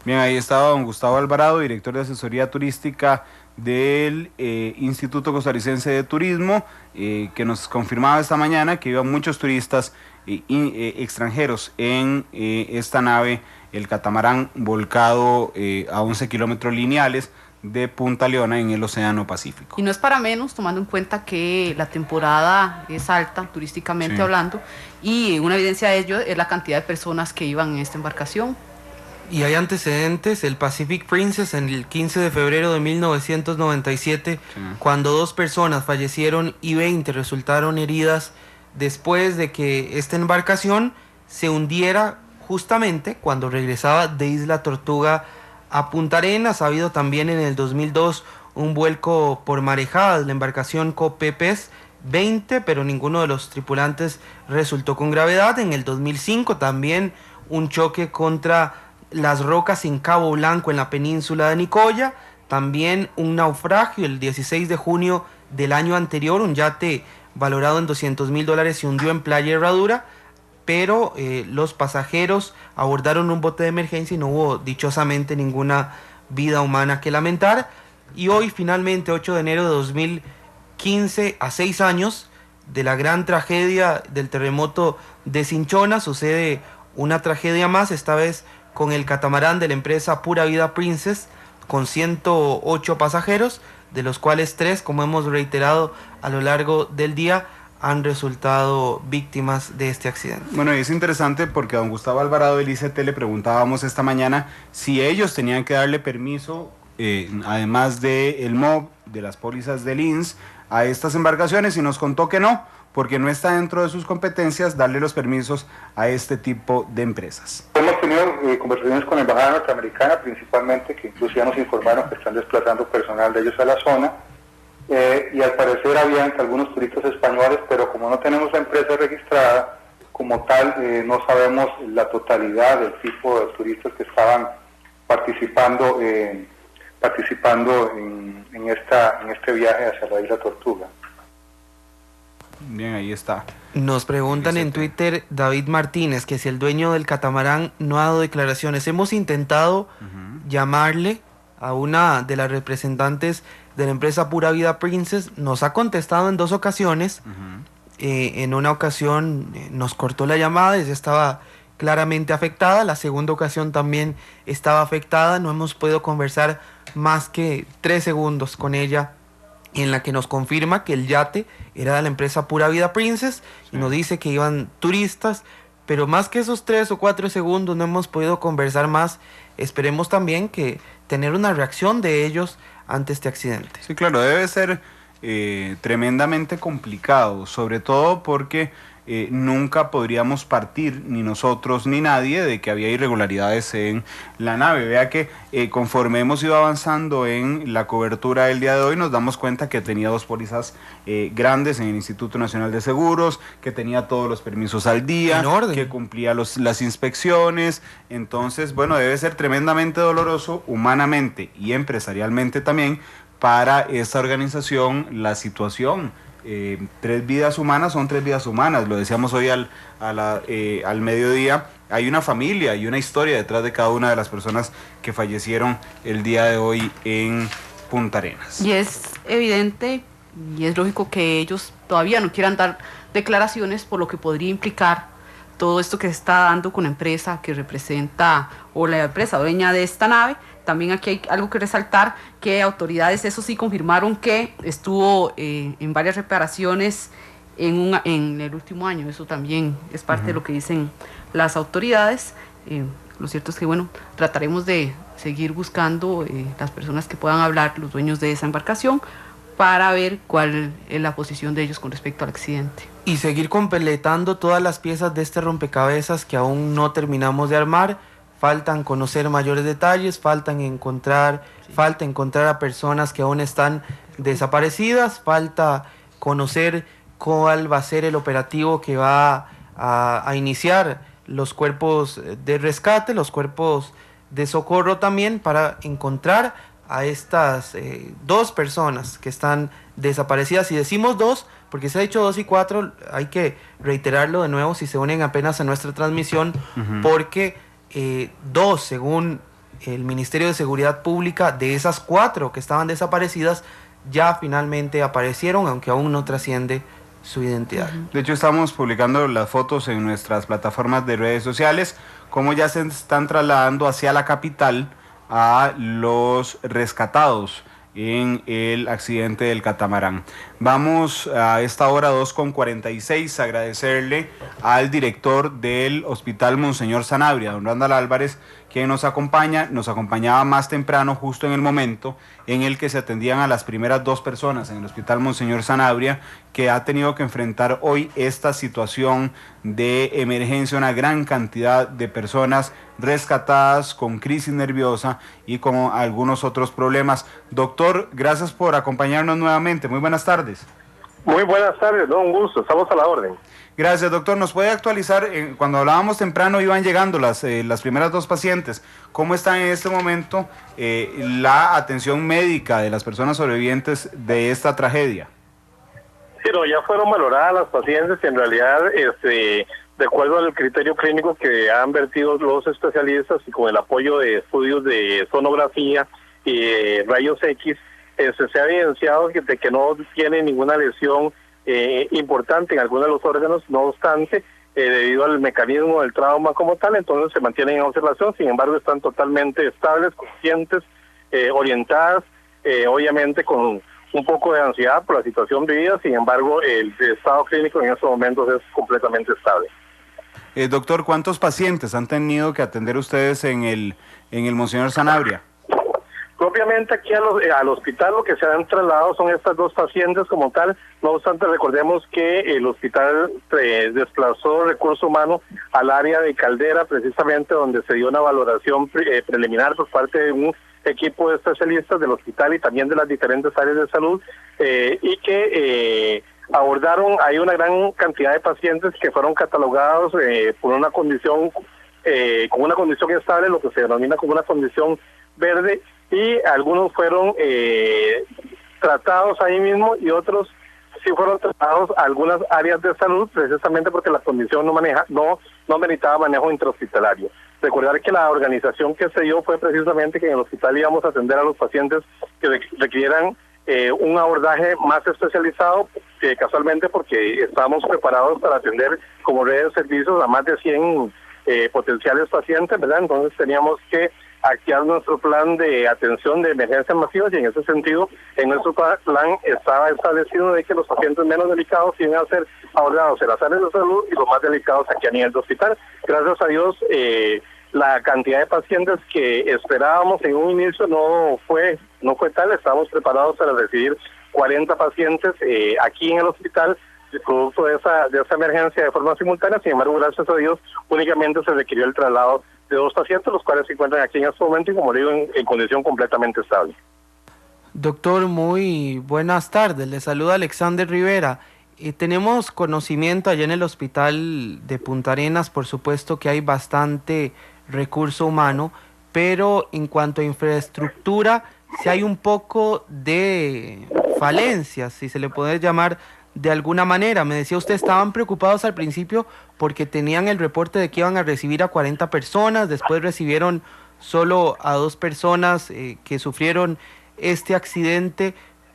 Bien, ahí estaba don Gustavo Alvarado, director de asesoría turística del Instituto Costarricense de Turismo, que nos confirmaba esta mañana que iban muchos turistas extranjeros en esta nave, el catamarán, volcado a 11 kilómetros lineales de Punta Leona en el Océano Pacífico. Y no es para menos, tomando en cuenta que la temporada es alta, turísticamente hablando, y una evidencia de ello es la cantidad de personas que iban en esta embarcación. Y hay antecedentes, el Pacific Princess en el 15 de febrero de 1997, cuando 2 personas fallecieron y 20 resultaron heridas después de que esta embarcación se hundiera justamente cuando regresaba de Isla Tortuga a Punta Arenas. Ha habido también en el 2002 un vuelco por marejadas, la embarcación Copepes, 20, pero ninguno de los tripulantes resultó con gravedad. En el 2005 también un choque contra las rocas en Cabo Blanco, en la península de Nicoya. También un naufragio el 16 de junio del año anterior, un yate valorado en $200,000 se hundió en Playa Herradura, pero los pasajeros abordaron un bote de emergencia y no hubo dichosamente ninguna vida humana que lamentar. Y hoy finalmente, 8 de enero de 2015, a 6 años de la gran tragedia del terremoto de Cinchona, sucede una tragedia más, esta vez con el catamarán de la empresa Pura Vida Princess, con 108 pasajeros, de los cuales 3, como hemos reiterado a lo largo del día, han resultado víctimas de este accidente. Bueno, y es interesante porque a don Gustavo Alvarado del ICT le preguntábamos esta mañana si ellos tenían que darle permiso, además del MOB, de las pólizas del INS, a estas embarcaciones, y nos contó que no, porque no está dentro de sus competencias darle los permisos a este tipo de empresas. Hemos tenido conversaciones con la embajada norteamericana, principalmente, que incluso ya nos informaron que están desplazando personal de ellos a la zona, y al parecer habían algunos turistas españoles, pero como no tenemos la empresa registrada, como tal, no sabemos la totalidad del tipo de turistas que estaban participando en este viaje hacia la isla Tortuga. Bien, ahí está. Nos preguntan en Twitter, David Martínez, que si el dueño del catamarán no ha dado declaraciones. Hemos intentado llamarle a una de las representantes de la empresa Pura Vida Princess, nos ha contestado en 2 ocasiones. En una ocasión nos cortó la llamada, ella estaba claramente afectada. La segunda ocasión también estaba afectada. No hemos podido conversar más que 3 segundos con ella, en la que nos confirma que el yate era de la empresa Pura Vida Princess, y nos dice que iban turistas, pero más que esos 3 o 4 segundos no hemos podido conversar más. Esperemos también que tener una reacción de ellos ante este accidente. Sí, claro, debe ser tremendamente complicado, sobre todo porque nunca podríamos partir, ni nosotros ni nadie, de que había irregularidades en la nave. Vea que conforme hemos ido avanzando en la cobertura del día de hoy, nos damos cuenta que tenía 2 pólizas grandes en el Instituto Nacional de Seguros, que tenía todos los permisos al día, que cumplía las inspecciones. Entonces, bueno, debe ser tremendamente doloroso, humanamente y empresarialmente también, para esta organización la situación. 3 vidas humanas son 3 vidas humanas, lo decíamos hoy al mediodía. Hay una familia y una historia detrás de cada una de las personas que fallecieron el día de hoy en Punta Arenas. Y es evidente y es lógico que ellos todavía no quieran dar declaraciones por lo que podría implicar todo esto que se está dando con la empresa que representa, o la empresa dueña de esta nave. También aquí hay algo que resaltar, que autoridades, eso sí, confirmaron que estuvo en varias reparaciones en el último año. Eso también es parte de lo que dicen las autoridades. Lo cierto es que, bueno, trataremos de seguir buscando las personas que puedan hablar, los dueños de esa embarcación, para ver cuál es la posición de ellos con respecto al accidente. Y seguir completando todas las piezas de este rompecabezas que aún no terminamos de armar. Faltan conocer mayores detalles, falta encontrar a personas que aún están desaparecidas, falta conocer cuál va a ser el operativo que va a iniciar los cuerpos de rescate, los cuerpos de socorro también, para encontrar a estas 2 personas que están desaparecidas. Y decimos 2 porque se ha dicho 2 y 4, hay que reiterarlo de nuevo si se unen apenas a nuestra transmisión, porque 2, según el Ministerio de Seguridad Pública, de esas 4 que estaban desaparecidas, ya finalmente aparecieron, aunque aún no trasciende su identidad. De hecho, estamos publicando las fotos en nuestras plataformas de redes sociales, como ya se están trasladando hacia la capital a los rescatados en el accidente del catamarán. Vamos a esta hora 2:46 a agradecerle al director del Hospital Monseñor Sanabria, don Randall Álvarez, quien nos acompañaba más temprano, justo en el momento en el que se atendían a las primeras 2 personas en el Hospital Monseñor Sanabria, que ha tenido que enfrentar hoy esta situación de emergencia, una gran cantidad de personas rescatadas con crisis nerviosa y con algunos otros problemas. Doctor, gracias por acompañarnos nuevamente. Muy buenas tardes. Muy buenas tardes, un gusto, estamos a la orden. Gracias, doctor. ¿Nos puede actualizar? Cuando hablábamos temprano iban llegando las primeras 2 pacientes. ¿Cómo está en este momento la atención médica de las personas sobrevivientes de esta tragedia? Sí, no, ya fueron valoradas las pacientes y en realidad, de acuerdo al criterio clínico que han vertido los especialistas y con el apoyo de estudios de sonografía y rayos X, se ha evidenciado que no tiene ninguna lesión importante en algunos de los órganos, no obstante, debido al mecanismo del trauma como tal, entonces se mantienen en observación, sin embargo están totalmente estables, conscientes, orientadas, obviamente con un poco de ansiedad por la situación vivida, sin embargo el estado clínico en estos momentos es completamente estable. Doctor, ¿cuántos pacientes han tenido que atender ustedes en el Monseñor Sanabria? Propiamente aquí al hospital lo que se han trasladado son estas 2 pacientes como tal, no obstante recordemos que el hospital desplazó recurso humano al área de Caldera, precisamente donde se dio una valoración preliminar por parte de un equipo de especialistas del hospital y también de las diferentes áreas de salud, y que abordaron, hay una gran cantidad de pacientes que fueron catalogados por una condición, con una condición estable, lo que se denomina como una condición verde, y algunos fueron tratados ahí mismo y otros sí fueron tratados a algunas áreas de salud, precisamente porque la condición no meritaba manejo intrahospitalario. Recordar que la organización que se dio fue precisamente que en el hospital íbamos a atender a los pacientes que requirieran un abordaje más especializado, casualmente porque estábamos preparados para atender como red de servicios a más de 100 potenciales pacientes, ¿verdad? Entonces teníamos que activar nuestro plan de atención de emergencias masivas y en ese sentido, en nuestro plan estaba establecido de que los pacientes menos delicados iban a ser abordados en las áreas de salud y los más delicados aquí a nivel de hospital. Gracias a Dios, la cantidad de pacientes que esperábamos en un inicio no fue tal, estábamos preparados para recibir 40 pacientes aquí en el hospital, producto de esa emergencia de forma simultánea. Sin embargo, gracias a Dios, únicamente se requirió el traslado de 2 pacientes, los cuales se encuentran aquí en este momento y, como digo, en condición completamente estable. Doctor, muy buenas tardes. Le saluda Alexander Rivera. Tenemos conocimiento allá en el hospital de Punta Arenas, por supuesto que hay bastante recurso humano, pero en cuanto a infraestructura, si hay un poco de falencias, si se le puede llamar de alguna manera. Me decía usted, estaban preocupados al principio porque tenían el reporte de que iban a recibir a 40 personas, después recibieron solo a 2 personas que sufrieron este accidente,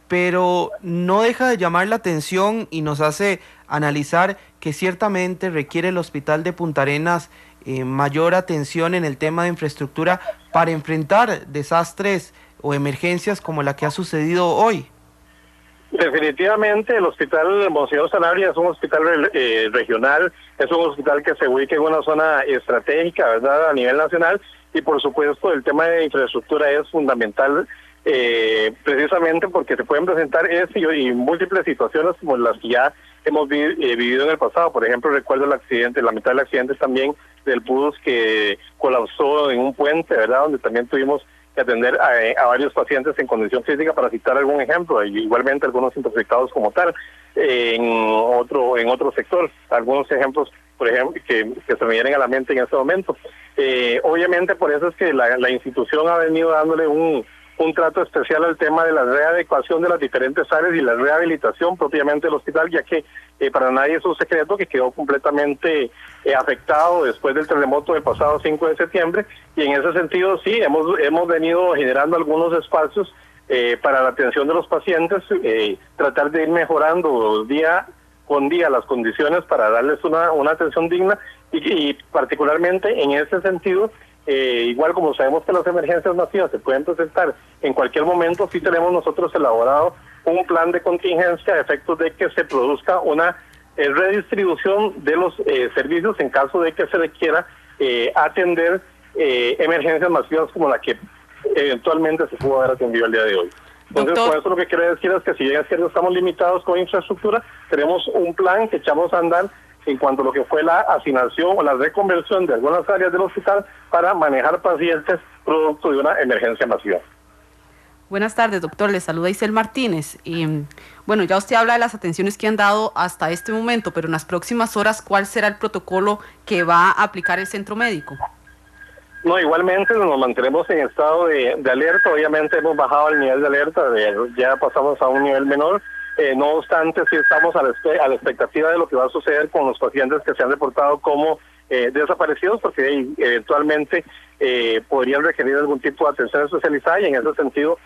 pero no deja de llamar la atención y nos hace analizar que ciertamente requiere el hospital de Punta Arenas mayor atención en el tema de infraestructura para enfrentar desastres o emergencias como la que ha sucedido hoy. Definitivamente el hospital Monseñor Sanabria es un hospital regional, es un hospital que se ubica en una zona estratégica, ¿verdad?, a nivel nacional, y por supuesto el tema de infraestructura es fundamental, precisamente porque se pueden presentar y múltiples situaciones como las que ya hemos vivido en el pasado. Por ejemplo, recuerdo el accidente, la mitad del accidente también del bus que colapsó en un puente, ¿verdad?, donde también tuvimos que atender a varios pacientes en condición crítica, para citar algún ejemplo, y igualmente algunos intoxicados como tal, en otro sector. Algunos ejemplos, por ejemplo, que se me vienen a la mente en este momento. Obviamente por eso es que la institución ha venido dándole un trato especial al tema de la readecuación de las diferentes áreas y la rehabilitación propiamente del hospital, ya que para nadie es un secreto que quedó completamente afectado después del terremoto del pasado 5 de septiembre, y en ese sentido sí, hemos venido generando algunos espacios para la atención de los pacientes, tratar de ir mejorando día con día las condiciones para darles una atención digna, y particularmente en ese sentido, igual como sabemos que las emergencias masivas se pueden presentar en cualquier momento, sí tenemos nosotros elaborado un plan de contingencia a efectos de que se produzca una redistribución de los servicios en caso de que se requiera atender emergencias masivas como la que eventualmente se pudo haber atendido el día de hoy. Entonces, con eso lo que quiero decir es que si bien es cierto estamos limitados con infraestructura, tenemos un plan que echamos a andar en cuanto a lo que fue la asignación o la reconversión de algunas áreas del hospital para manejar pacientes producto de una emergencia masiva. Buenas tardes, doctor. Le saluda Isel Martínez. Bueno, ya usted habla de las atenciones que han dado hasta este momento, pero en las próximas horas, ¿cuál será el protocolo que va a aplicar el centro médico? No, igualmente nos mantenemos en estado de alerta. Obviamente hemos bajado el nivel de alerta, ya pasamos a un nivel menor. No obstante, sí estamos a la expectativa de lo que va a suceder con los pacientes que se han reportado como desaparecidos, porque eventualmente podrían requerir algún tipo de atención especializada, y en ese sentido,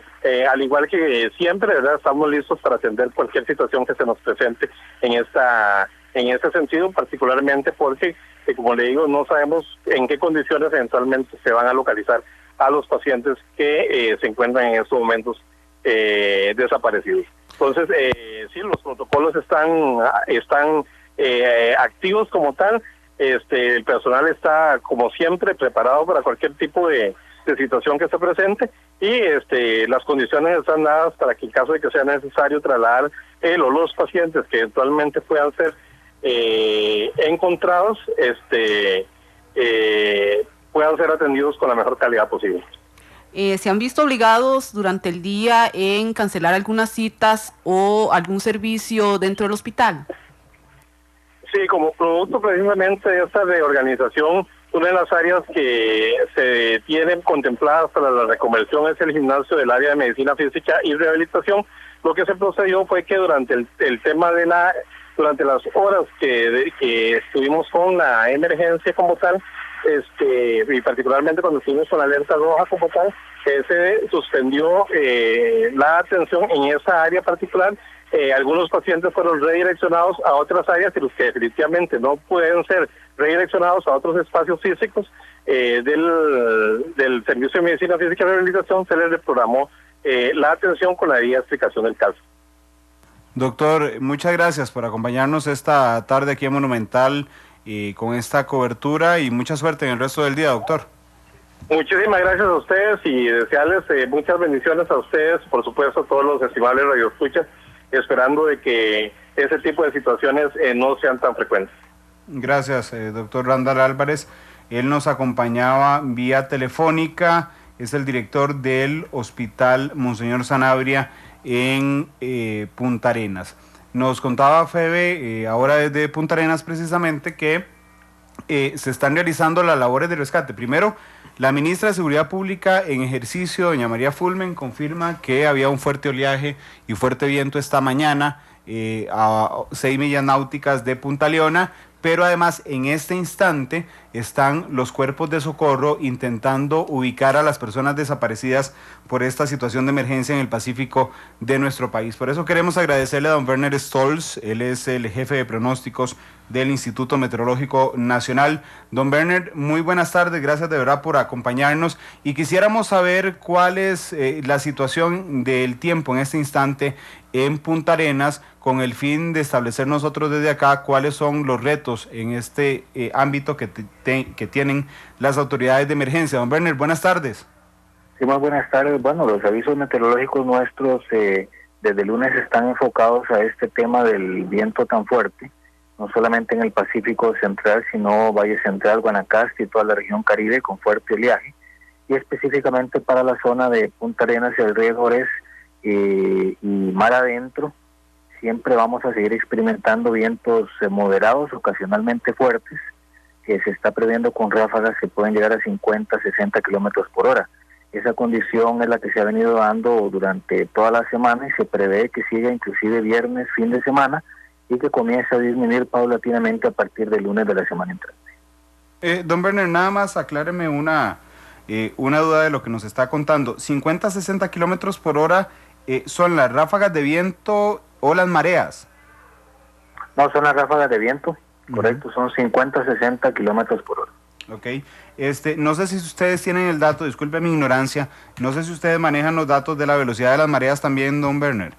al igual que siempre, ¿verdad?, estamos listos para atender cualquier situación que se nos presente en este sentido, particularmente porque, como le digo, no sabemos en qué condiciones eventualmente se van a localizar a los pacientes que se encuentran en estos momentos desaparecidos. Entonces, sí, los protocolos están activos como tal. El personal está, como siempre, preparado para cualquier tipo de situación que se presente, y las condiciones están dadas para que en caso de que sea necesario trasladar o los pacientes que eventualmente puedan ser encontrados, puedan ser atendidos con la mejor calidad posible. ¿Se han visto obligados durante el día en cancelar algunas citas o algún servicio dentro del hospital? Sí, como producto precisamente de esta reorganización, una de las áreas que se tienen contempladas para la reconversión es el gimnasio del área de medicina física y rehabilitación. Lo que se procedió fue que durante el tema de durante las horas que estuvimos con la emergencia como tal, y particularmente cuando estuvimos con la alerta roja como tal, se suspendió la atención en esa área particular. Algunos pacientes fueron redireccionados a otras áreas, y los que definitivamente no pueden ser redireccionados a otros espacios físicos del Servicio de Medicina Física y Rehabilitación, se les reprogramó la atención con la debida explicación del caso. Doctor, muchas gracias por acompañarnos esta tarde aquí en Monumental con esta cobertura, y mucha suerte en el resto del día, doctor. Muchísimas gracias a ustedes, y desearles muchas bendiciones a ustedes, por supuesto a todos los estimables radioescuchas, esperando de que ese tipo de situaciones no sean tan frecuentes. Gracias, doctor Randall Álvarez. Él nos acompañaba vía telefónica, es el director del Hospital Monseñor Sanabria en Punta Arenas. Nos contaba Febe, ahora desde Punta Arenas precisamente, que se están realizando las labores de rescate. Primero, la ministra de Seguridad Pública en ejercicio, doña María Fulmen, confirma que había un fuerte oleaje y fuerte viento esta mañana a 6 millas náuticas de Punta Leona, pero además en este instante están los cuerpos de socorro intentando ubicar a las personas desaparecidas por esta situación de emergencia en el Pacífico de nuestro país. Por eso queremos agradecerle a don Werner Stolz, él es el jefe de pronósticos del Instituto Meteorológico Nacional. Don Werner, muy buenas tardes, gracias de verdad por acompañarnos, y quisiéramos saber cuál es la situación del tiempo en este instante en Punta Arenas, con el fin de establecer nosotros desde acá cuáles son los retos en este ámbito que tienen las autoridades de emergencia. Don Werner, buenas tardes. Sí, más buenas tardes. Bueno, los avisos meteorológicos nuestros desde el lunes están enfocados a este tema del viento tan fuerte, no solamente en el Pacífico Central, sino Valle Central, Guanacaste y toda la región Caribe con fuerte oleaje, y específicamente para la zona de Punta Arenas y alrededores y mar adentro. Siempre vamos a seguir experimentando vientos moderados, ocasionalmente fuertes, que se está previendo con ráfagas que pueden llegar a 50, 60 kilómetros por hora. Esa condición es la que se ha venido dando durante toda la semana, y se prevé que siga inclusive viernes, fin de semana, y que comience a disminuir paulatinamente a partir del lunes de la semana entrante. Don Werner, nada más acláreme una duda de lo que nos está contando. 50, 60 kilómetros por hora son las ráfagas de viento o las mareas. No, son las ráfagas de viento, correcto, son 50, 60 kilómetros por hora. Ok, no sé si ustedes tienen el dato, disculpe mi ignorancia, no sé si ustedes manejan los datos de la velocidad de las mareas también, don Werner.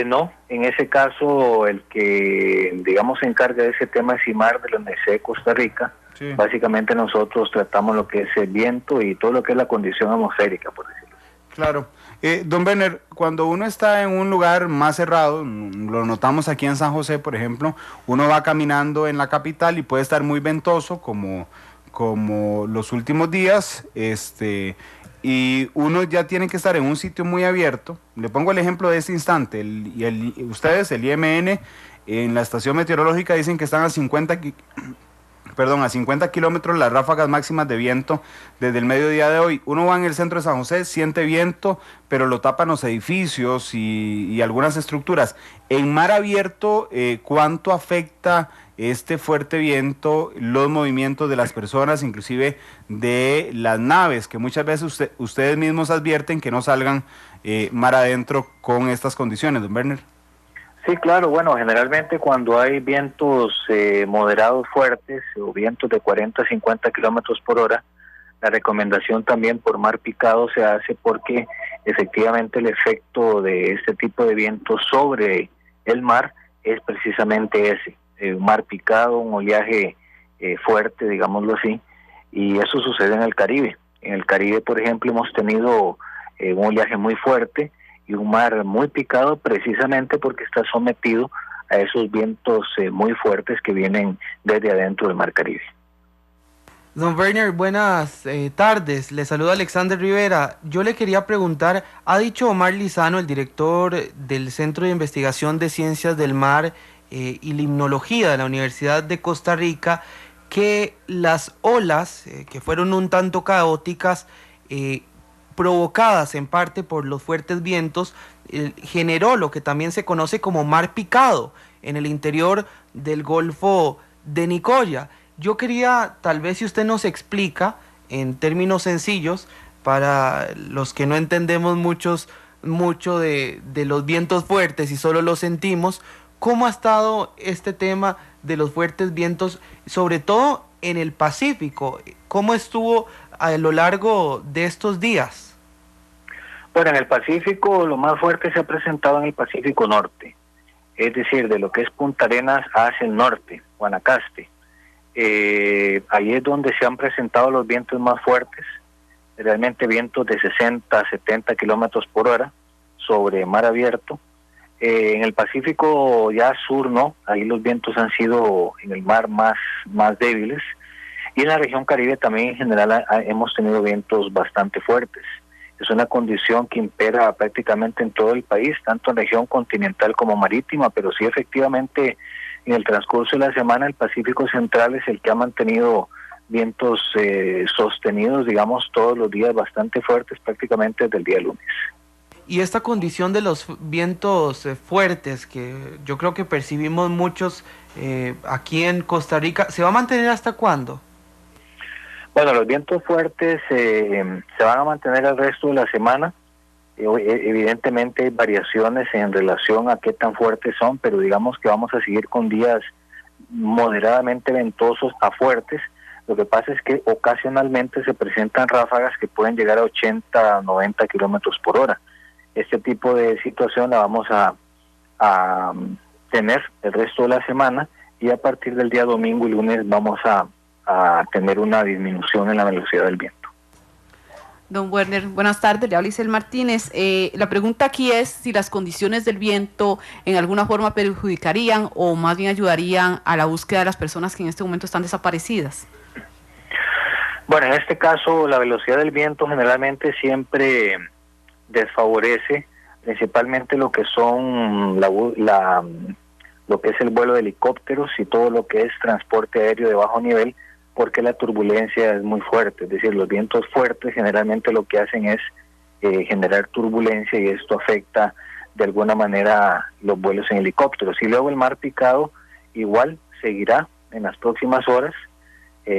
No, en ese caso el que, digamos, se encarga de ese tema es CIMAR de la Universidad de Costa Rica. Sí. Básicamente nosotros tratamos lo que es el viento y todo lo que es la condición atmosférica, por decirlo. Claro. Don Werner, cuando uno está en un lugar más cerrado, lo notamos aquí en San José, por ejemplo, uno va caminando en la capital y puede estar muy ventoso como los últimos días, y uno ya tiene que estar en un sitio muy abierto. Le pongo el ejemplo de este instante. Ustedes, el IMN, en la estación meteorológica dicen que están a 50 kilómetros las ráfagas máximas de viento desde el mediodía de hoy. Uno va en el centro de San José, siente viento, pero lo tapan los edificios y algunas estructuras. En mar abierto, ¿cuánto afecta este fuerte viento los movimientos de las personas, inclusive de las naves, que muchas veces ustedes mismos advierten que no salgan mar adentro con estas condiciones, don Werner? Sí, claro, bueno, generalmente cuando hay vientos moderados fuertes o vientos de 40 a 50 kilómetros por hora, la recomendación también por mar picado se hace porque efectivamente el efecto de este tipo de vientos sobre el mar es precisamente ese, un mar picado, un oleaje fuerte, digámoslo así, y eso sucede en el Caribe. En el Caribe, por ejemplo, hemos tenido un oleaje muy fuerte y un mar muy picado precisamente porque está sometido a esos vientos muy fuertes que vienen desde adentro del mar Caribe. Don Werner, buenas tardes. Le saluda Alexander Rivera. Yo le quería preguntar, ha dicho Omar Lizano, el director del Centro de Investigación de Ciencias del Mar y Limnología de la Universidad de Costa Rica, que las olas, que fueron un tanto caóticas, provocadas en parte por los fuertes vientos, generó lo que también se conoce como mar picado en el interior del Golfo de Nicoya. Yo quería, tal vez si usted nos explica en términos sencillos, para los que no entendemos mucho de los vientos fuertes y solo los sentimos, ¿cómo ha estado este tema de los fuertes vientos, sobre todo en el Pacífico? ¿Cómo estuvo a lo largo de estos días? Bueno, en el Pacífico lo más fuerte se ha presentado en el Pacífico Norte, es decir, de lo que es Punta Arenas hacia el norte, Guanacaste. Ahí es donde se han presentado los vientos más fuertes, realmente vientos de 60 a 70 kilómetros por hora sobre mar abierto. En el Pacífico ya sur no, ahí los vientos han sido en el mar más débiles, y en la región Caribe también en general hemos tenido vientos bastante fuertes. Es una condición que impera prácticamente en todo el país, tanto en región continental como marítima, pero sí efectivamente en el transcurso de la semana el Pacífico Central es el que ha mantenido vientos sostenidos, digamos, todos los días bastante fuertes, prácticamente desde el día lunes. Y esta condición de los vientos fuertes, que yo creo que percibimos muchos aquí en Costa Rica, ¿se va a mantener hasta cuándo? Bueno, los vientos fuertes se van a mantener el resto de la semana. Evidentemente hay variaciones en relación a qué tan fuertes son, pero digamos que vamos a seguir con días moderadamente ventosos a fuertes. Lo que pasa es que ocasionalmente se presentan ráfagas que pueden llegar a 80, 90 kilómetros por hora. Este tipo de situación la vamos a tener el resto de la semana, y a partir del día domingo y lunes vamos a tener una disminución en la velocidad del viento. Don Werner, buenas tardes, le habla Isel Martínez. La pregunta aquí es si las condiciones del viento en alguna forma perjudicarían o más bien ayudarían a la búsqueda de las personas que en este momento están desaparecidas. Bueno, en este caso la velocidad del viento generalmente siempre desfavorece principalmente lo que son lo que es el vuelo de helicópteros y todo lo que es transporte aéreo de bajo nivel, porque la turbulencia es muy fuerte. Es decir, los vientos fuertes generalmente lo que hacen es generar turbulencia, y esto afecta de alguna manera los vuelos en helicópteros. Y luego el mar picado igual seguirá en las próximas horas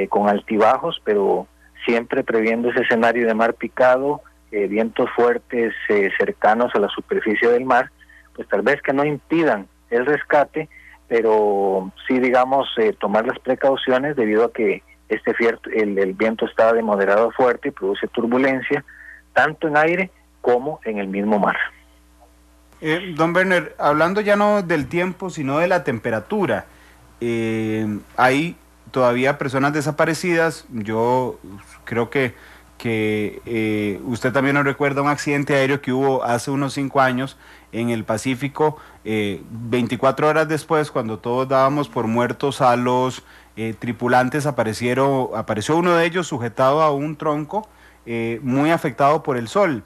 con altibajos, pero siempre previendo ese escenario de mar picado, vientos fuertes cercanos a la superficie del mar, pues tal vez que no impidan el rescate, pero sí, digamos, tomar las precauciones debido a que el viento está de moderado a fuerte y produce turbulencia tanto en aire como en el mismo mar. Don Werner, hablando ya no del tiempo sino de la temperatura, hay todavía personas desaparecidas. Yo creo que usted también nos recuerda un accidente aéreo que hubo hace unos 5 años en el Pacífico. 24 horas después, cuando todos dábamos por muertos a los tripulantes, apareció uno de ellos sujetado a un tronco muy afectado por el sol.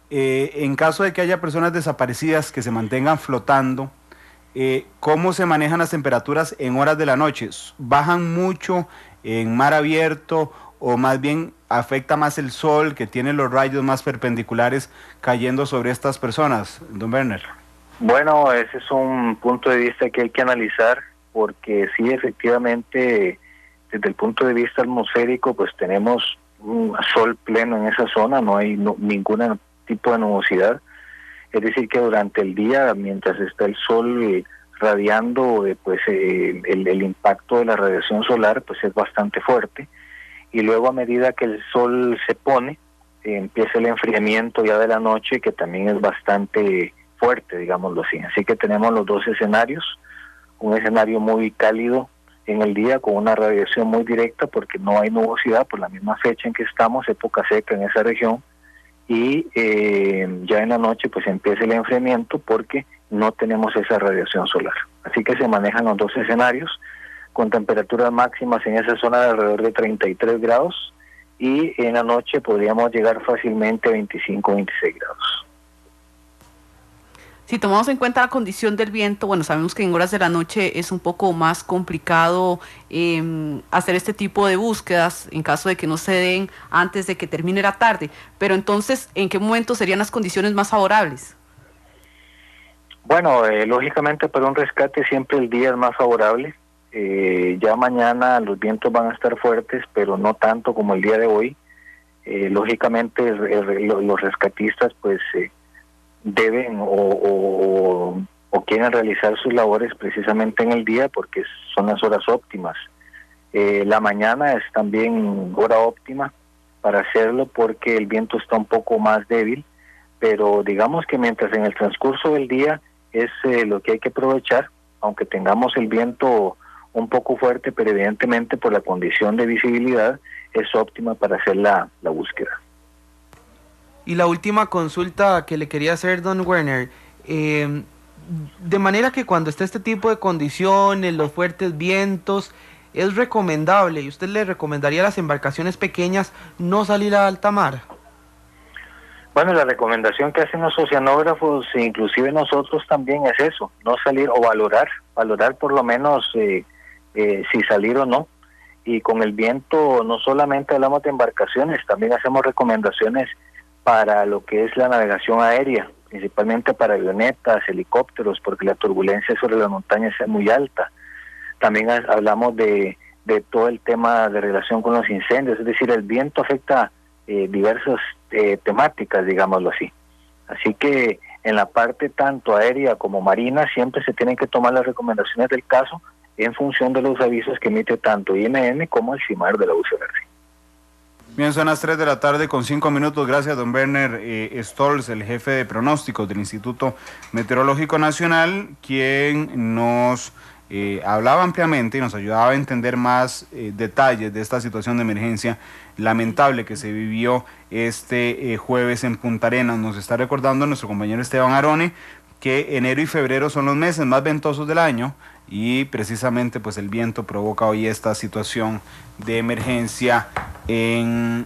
En caso de que haya personas desaparecidas que se mantengan flotando, ¿cómo se manejan las temperaturas en horas de la noche? ¿Bajan mucho en mar abierto o más bien afecta más el sol, que tiene los rayos más perpendiculares cayendo sobre estas personas, don Werner? Bueno, ese es un punto de vista que hay que analizar, porque sí, efectivamente, desde el punto de vista atmosférico, pues tenemos un sol pleno en esa zona, no hay ningún tipo de nubosidad. Es decir, que durante el día, mientras está el sol radiando, pues el impacto de la radiación solar pues es bastante fuerte, y luego a medida que el sol se pone, empieza el enfriamiento ya de la noche, que también es bastante fuerte, digámoslo así. Así que tenemos los dos escenarios, un escenario muy cálido en el día con una radiación muy directa porque no hay nubosidad por la misma fecha en que estamos, época seca en esa región, y ya en la noche pues empieza el enfriamiento porque no tenemos esa radiación solar. Así que se manejan los dos escenarios con temperaturas máximas en esa zona de alrededor de 33 grados, y en la noche podríamos llegar fácilmente a 25 o 26 grados. Si tomamos en cuenta la condición del viento, bueno, sabemos que en horas de la noche es un poco más complicado hacer este tipo de búsquedas en caso de que no se den antes de que termine la tarde, pero entonces, ¿en qué momento serían las condiciones más favorables? Bueno, lógicamente para un rescate siempre el día es más favorable. Ya mañana los vientos van a estar fuertes, pero no tanto como el día de hoy. Lógicamente los rescatistas pues deben o quieren realizar sus labores precisamente en el día porque son las horas óptimas. La mañana es también hora óptima para hacerlo porque el viento está un poco más débil, pero digamos que mientras en el transcurso del día es lo que hay que aprovechar, aunque tengamos el viento un poco fuerte, pero evidentemente por la condición de visibilidad es óptima para hacer la búsqueda. Y la última consulta que le quería hacer, don Werner, de manera que cuando está este tipo de condiciones, los fuertes vientos, es recomendable, y usted le recomendaría a las embarcaciones pequeñas no salir a alta mar. Bueno, la recomendación que hacen los oceanógrafos, inclusive nosotros también, es eso, no salir o valorar por lo menos si salir o no. Y con el viento no solamente hablamos de embarcaciones, también hacemos recomendaciones para lo que es la navegación aérea, principalmente para avionetas, helicópteros, porque la turbulencia sobre las montañas es muy alta. También hablamos de todo el tema de relación con los incendios, es decir, el viento afecta diversas temáticas, digámoslo así. Así que en la parte tanto aérea como marina siempre se tienen que tomar las recomendaciones del caso en función de los avisos que emite tanto IMM como el CIMAR de la UCR. Bien, son las 3 de la tarde con 5 minutos. Gracias, don Werner Stolz, el jefe de pronósticos del Instituto Meteorológico Nacional, quien nos hablaba ampliamente y nos ayudaba a entender más detalles de esta situación de emergencia lamentable que se vivió este jueves en Punta Arenas. Nos está recordando nuestro compañero Esteban Arone que enero y febrero son los meses más ventosos del año y precisamente pues el viento provoca hoy esta situación de emergencia en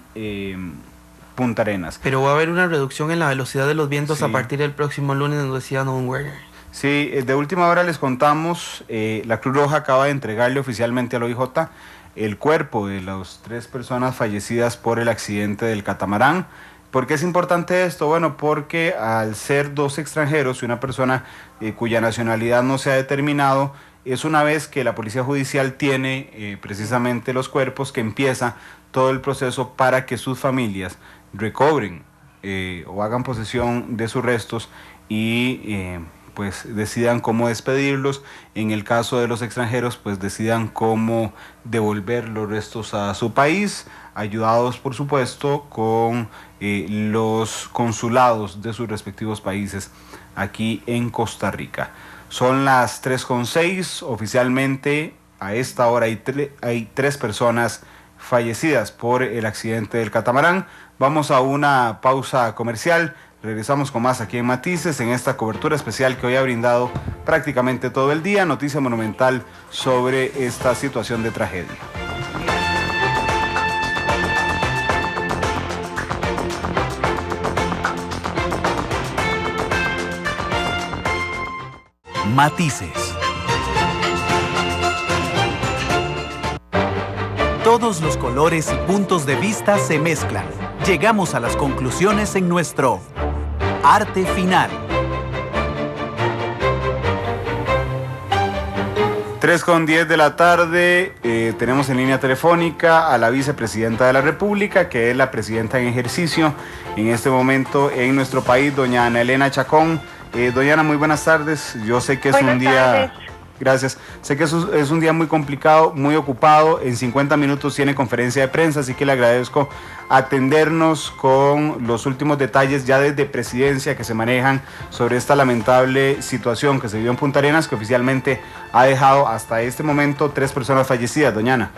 Punta Arenas. Pero va a haber una reducción en la velocidad de los vientos, sí, a partir del próximo lunes, nos decía don Werner. Sí, de última hora les contamos, la Cruz Roja acaba de entregarle oficialmente al OIJ el cuerpo de las 3 personas fallecidas por el accidente del catamarán. ¿Por qué es importante esto? Bueno, porque al ser 2 extranjeros y una persona cuya nacionalidad no se ha determinado, es una vez que la Policía Judicial tiene precisamente los cuerpos que empieza todo el proceso para que sus familias recobren o hagan posesión de sus restos y pues decidan cómo despedirlos. En el caso de los extranjeros, pues decidan cómo devolver los restos a su país, ayudados por supuesto con los consulados de sus respectivos países aquí en Costa Rica. Son las 3:06, oficialmente a esta hora hay 3 personas fallecidas por el accidente del catamarán. Vamos a una pausa comercial. Regresamos con más aquí en Matices, en esta cobertura especial que hoy ha brindado prácticamente todo el día, Noticia Monumental sobre esta situación de tragedia. Matices. Todos los colores y puntos de vista se mezclan. Llegamos a las conclusiones en nuestro Arte Final. 3:10 de la tarde, tenemos en línea telefónica a la vicepresidenta de la República, que es la presidenta en ejercicio en este momento en nuestro país, doña Ana Elena Chacón. Doña Ana, muy buenas tardes. Yo sé que es un día... Gracias. Sé que es un día muy complicado, muy ocupado. En 50 minutos tiene conferencia de prensa, así que le agradezco atendernos con los últimos detalles ya desde Presidencia que se manejan sobre esta lamentable situación que se vivió en Punta Arenas, que oficialmente ha dejado hasta este momento 3 personas fallecidas. Doña Ana.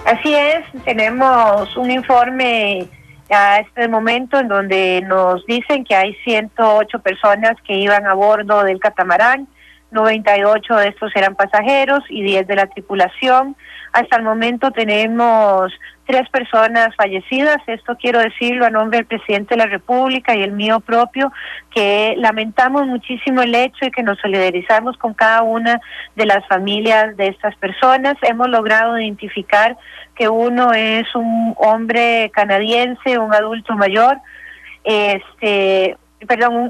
Así es, tenemos un informe a este momento en donde nos dicen que hay 108 personas que iban a bordo del catamarán. 98 de estos eran pasajeros y 10 de la tripulación. Hasta el momento tenemos 3 personas fallecidas. Esto quiero decirlo a nombre del presidente de la República y el mío propio, que lamentamos muchísimo el hecho y que nos solidarizamos con cada una de las familias de estas personas. Hemos logrado identificar que uno es un hombre canadiense, un adulto mayor,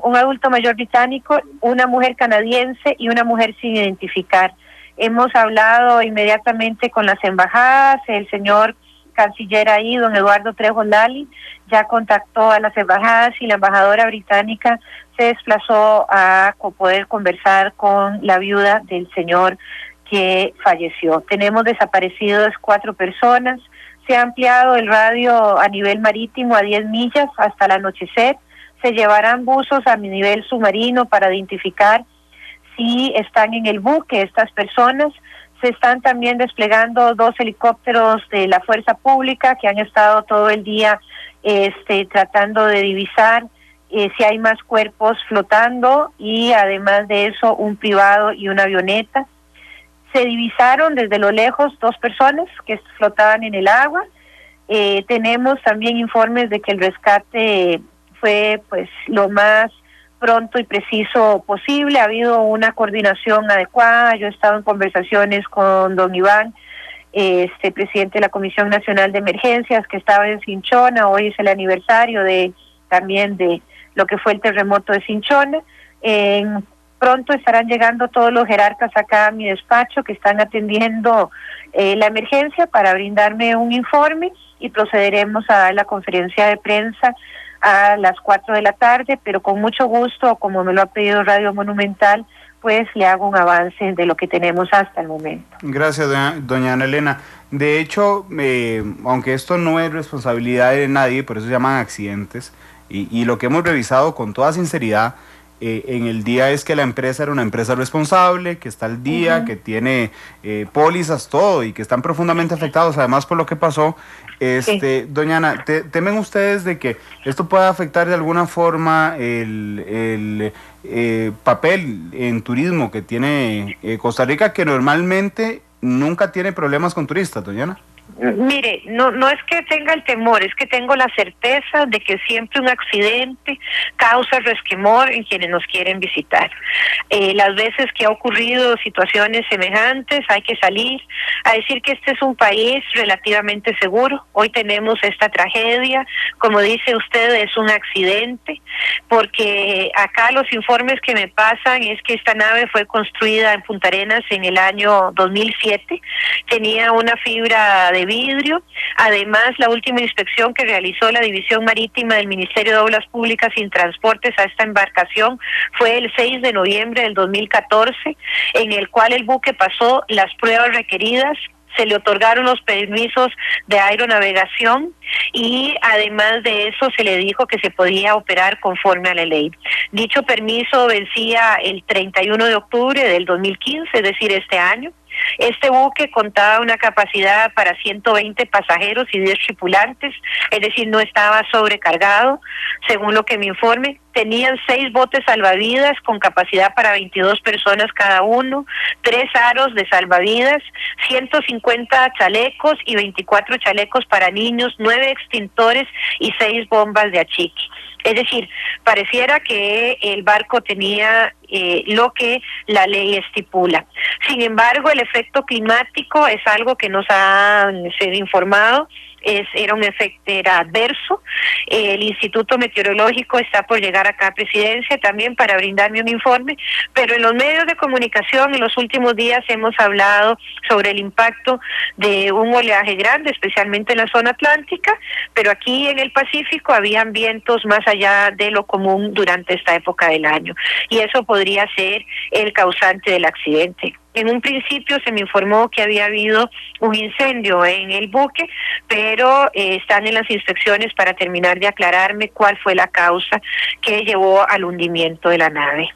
un adulto mayor británico, una mujer canadiense y una mujer sin identificar. Hemos hablado inmediatamente con las embajadas. El señor canciller ahí, don Eduardo Trejo Lali, ya contactó a las embajadas y la embajadora británica se desplazó a poder conversar con la viuda del señor que falleció. Tenemos desaparecidos 4 personas. Se ha ampliado el radio a nivel marítimo a 10 millas hasta el anochecer. Se llevarán buzos a nivel submarino para identificar si están en el buque estas personas. Se están también desplegando 2 helicópteros de la Fuerza Pública que han estado todo el día tratando de divisar si hay más cuerpos flotando, y además de eso un privado y una avioneta. Se divisaron desde lo lejos 2 personas que flotaban en el agua. Tenemos también informes de que el rescate fue pues lo más pronto y preciso posible. Ha habido una coordinación adecuada. Yo he estado en conversaciones con don Iván, presidente de la Comisión Nacional de Emergencias, que estaba en Cinchona. Hoy es el aniversario también de lo que fue el terremoto de Cinchona. Pronto estarán llegando todos los jerarcas acá a mi despacho que están atendiendo la emergencia para brindarme un informe, y procederemos a dar la conferencia de prensa a las 4 de la tarde, pero con mucho gusto, como me lo ha pedido Radio Monumental, pues le hago un avance de lo que tenemos hasta el momento. Gracias, doña Ana Elena. De hecho, aunque esto no es responsabilidad de nadie, por eso se llaman accidentes, y lo que hemos revisado con toda sinceridad en el día es que la empresa era una empresa responsable, que está al día, que tiene pólizas, todo, y que están profundamente afectados además por lo que pasó. Doña Ana, ¿temen ustedes de que esto pueda afectar de alguna forma el papel en turismo que tiene Costa Rica, que normalmente nunca tiene problemas con turistas, doña Ana? Mire, no es que tenga el temor, es que tengo la certeza de que siempre un accidente causa resquemor en quienes nos quieren visitar. Las veces que ha ocurrido situaciones semejantes hay que salir a decir que este es un país relativamente seguro. Hoy tenemos esta tragedia, como dice usted, es un accidente, porque acá los informes que me pasan es que esta nave fue construida en Punta Arenas en el año 2007, tenía una fibra de vidrio. Además, la última inspección que realizó la División Marítima del Ministerio de Obras Públicas y Transportes a esta embarcación fue el 6 de noviembre del 2014, en el cual el buque pasó las pruebas requeridas. Se le otorgaron los permisos de aeronavegación y además de eso se le dijo que se podía operar conforme a la ley. Dicho permiso vencía el 31 de octubre del 2015, es decir, este año. Este buque contaba una capacidad para 120 pasajeros y 10 tripulantes, es decir, no estaba sobrecargado, según lo que me informe. Tenían 6 botes salvavidas con capacidad para 22 personas cada uno, 3 aros de salvavidas, 150 chalecos y 24 chalecos para niños, 9 extintores y 6 bombas de achique. Es decir, pareciera que el barco tenía lo que la ley estipula. Sin embargo, el efecto climático es algo que nos han sido informado. Era adverso. El Instituto Meteorológico está por llegar acá a Presidencia también para brindarme un informe, pero en los medios de comunicación en los últimos días hemos hablado sobre el impacto de un oleaje grande, especialmente en la zona atlántica, pero aquí en el Pacífico habían vientos más allá de lo común durante esta época del año, y eso podría ser el causante del accidente. En un principio se me informó que había habido un incendio en el buque, pero están en las inspecciones para terminar de aclararme cuál fue la causa que llevó al hundimiento de la nave.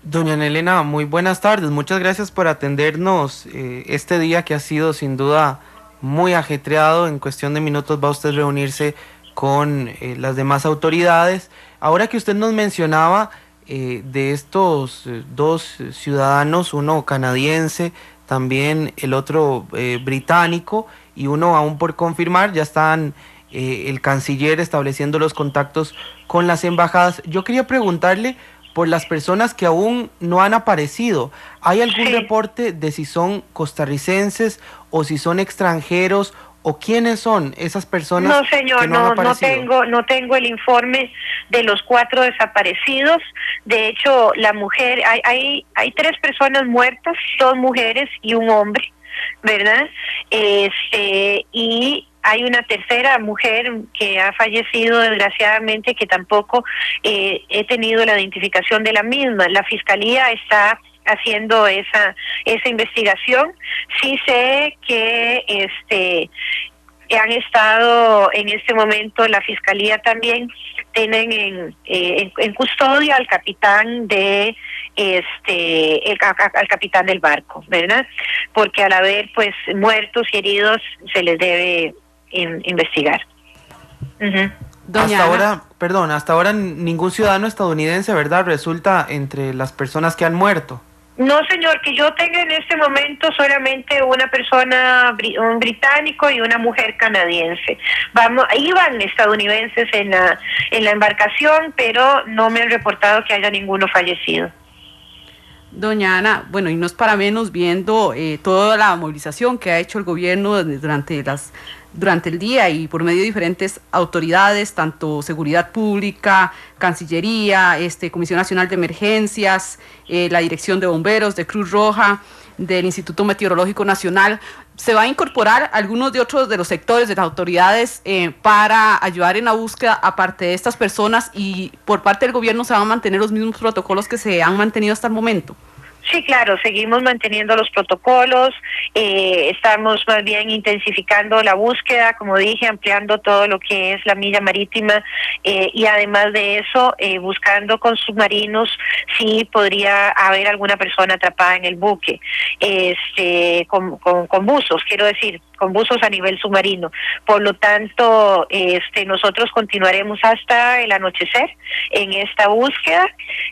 Doña Ana Elena, muy buenas tardes. Muchas gracias por atendernos este día que ha sido sin duda muy ajetreado. En cuestión de minutos va usted a reunirse con las demás autoridades. Ahora que usted nos mencionaba de estos dos ciudadanos, uno canadiense, también el otro británico y uno aún por confirmar, ya están el canciller estableciendo los contactos con las embajadas. Yo quería preguntarle por las personas que aún no han aparecido. ¿Hay algún reporte de si son costarricenses o si son extranjeros? ¿O quiénes son esas personas? No, señor, que no han aparecido? no tengo el informe de los 4 desaparecidos. De hecho, la mujer, hay 3 personas muertas, 2 mujeres y un hombre, ¿verdad? Y hay una tercera mujer que ha fallecido desgraciadamente, que tampoco he tenido la identificación de la misma. La fiscalía está haciendo esa investigación. Sí sé que han estado en este momento, la fiscalía también tienen en custodia al capitán de al capitán del barco, ¿verdad? Porque al haber pues muertos y heridos se les debe investigar. Hasta ahora ningún ciudadano estadounidense, ¿verdad?, resulta entre las personas que han muerto. No, señor, que yo tenga en este momento solamente una persona, un británico y una mujer canadiense. Iban estadounidenses en la embarcación, pero no me han reportado que haya ninguno fallecido. Doña Ana, bueno, y no es para menos viendo toda la movilización que ha hecho el gobierno durante el día y por medio de diferentes autoridades, tanto Seguridad Pública, Cancillería, Comisión Nacional de Emergencias, la Dirección de Bomberos, de Cruz Roja, del Instituto Meteorológico Nacional. ¿Se va a incorporar algunos de otros de los sectores de las autoridades para ayudar en la búsqueda, aparte de estas personas, y por parte del gobierno se van a mantener los mismos protocolos que se han mantenido hasta el momento? Sí, claro, seguimos manteniendo los protocolos, estamos más bien intensificando la búsqueda, como dije, ampliando todo lo que es la milla marítima y además de eso, buscando con submarinos si podría haber alguna persona atrapada en el buque, con buzos, quiero decir, con buzos a nivel submarino. Por lo tanto, nosotros continuaremos hasta el anochecer en esta búsqueda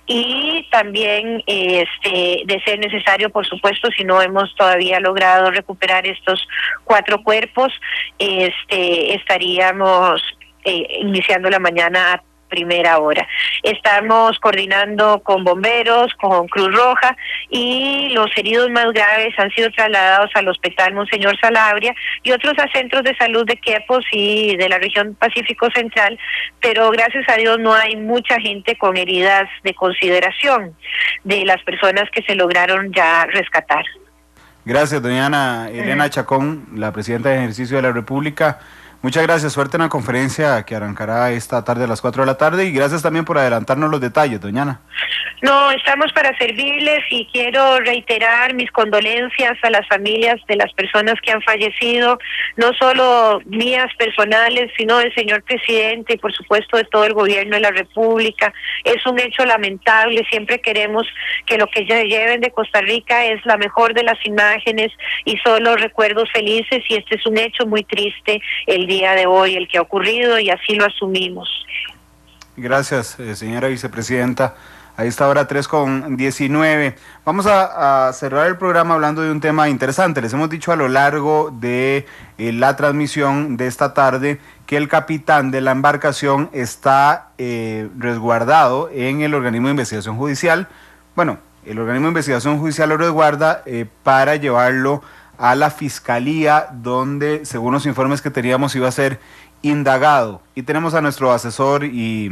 y también de ser necesario, por supuesto, si no hemos todavía logrado recuperar estos 4 cuerpos, estaríamos iniciando la mañana a primera hora. Estamos coordinando con bomberos, con Cruz Roja, y los heridos más graves han sido trasladados al Hospital Monseñor Salabria y otros a centros de salud de Quepos y de la región Pacífico Central, pero gracias a Dios no hay mucha gente con heridas de consideración de las personas que se lograron ya rescatar. Gracias, doña Ana Elena Chacón, la presidenta de ejercicio de la República. Muchas gracias, suerte en la conferencia que arrancará esta tarde a las 4 de la tarde y gracias también por adelantarnos los detalles, doña Ana. No, estamos para servirles y quiero reiterar mis condolencias a las familias de las personas que han fallecido, no solo mías personales, sino del señor presidente y por supuesto de todo el gobierno de la República. Es un hecho lamentable, siempre queremos que lo que lleven de Costa Rica es la mejor de las imágenes y solo recuerdos felices, y este es un hecho muy triste el día de hoy, el que ha ocurrido, y así lo asumimos. Gracias, señora vicepresidenta. A esta hora 3:19. Vamos a cerrar el programa hablando de un tema interesante. Les hemos dicho a lo largo de la transmisión de esta tarde que el capitán de la embarcación está resguardado en el organismo de investigación judicial el organismo de investigación judicial lo resguarda para llevarlo a la fiscalía, donde según los informes que teníamos iba a ser indagado. Y tenemos a nuestro asesor y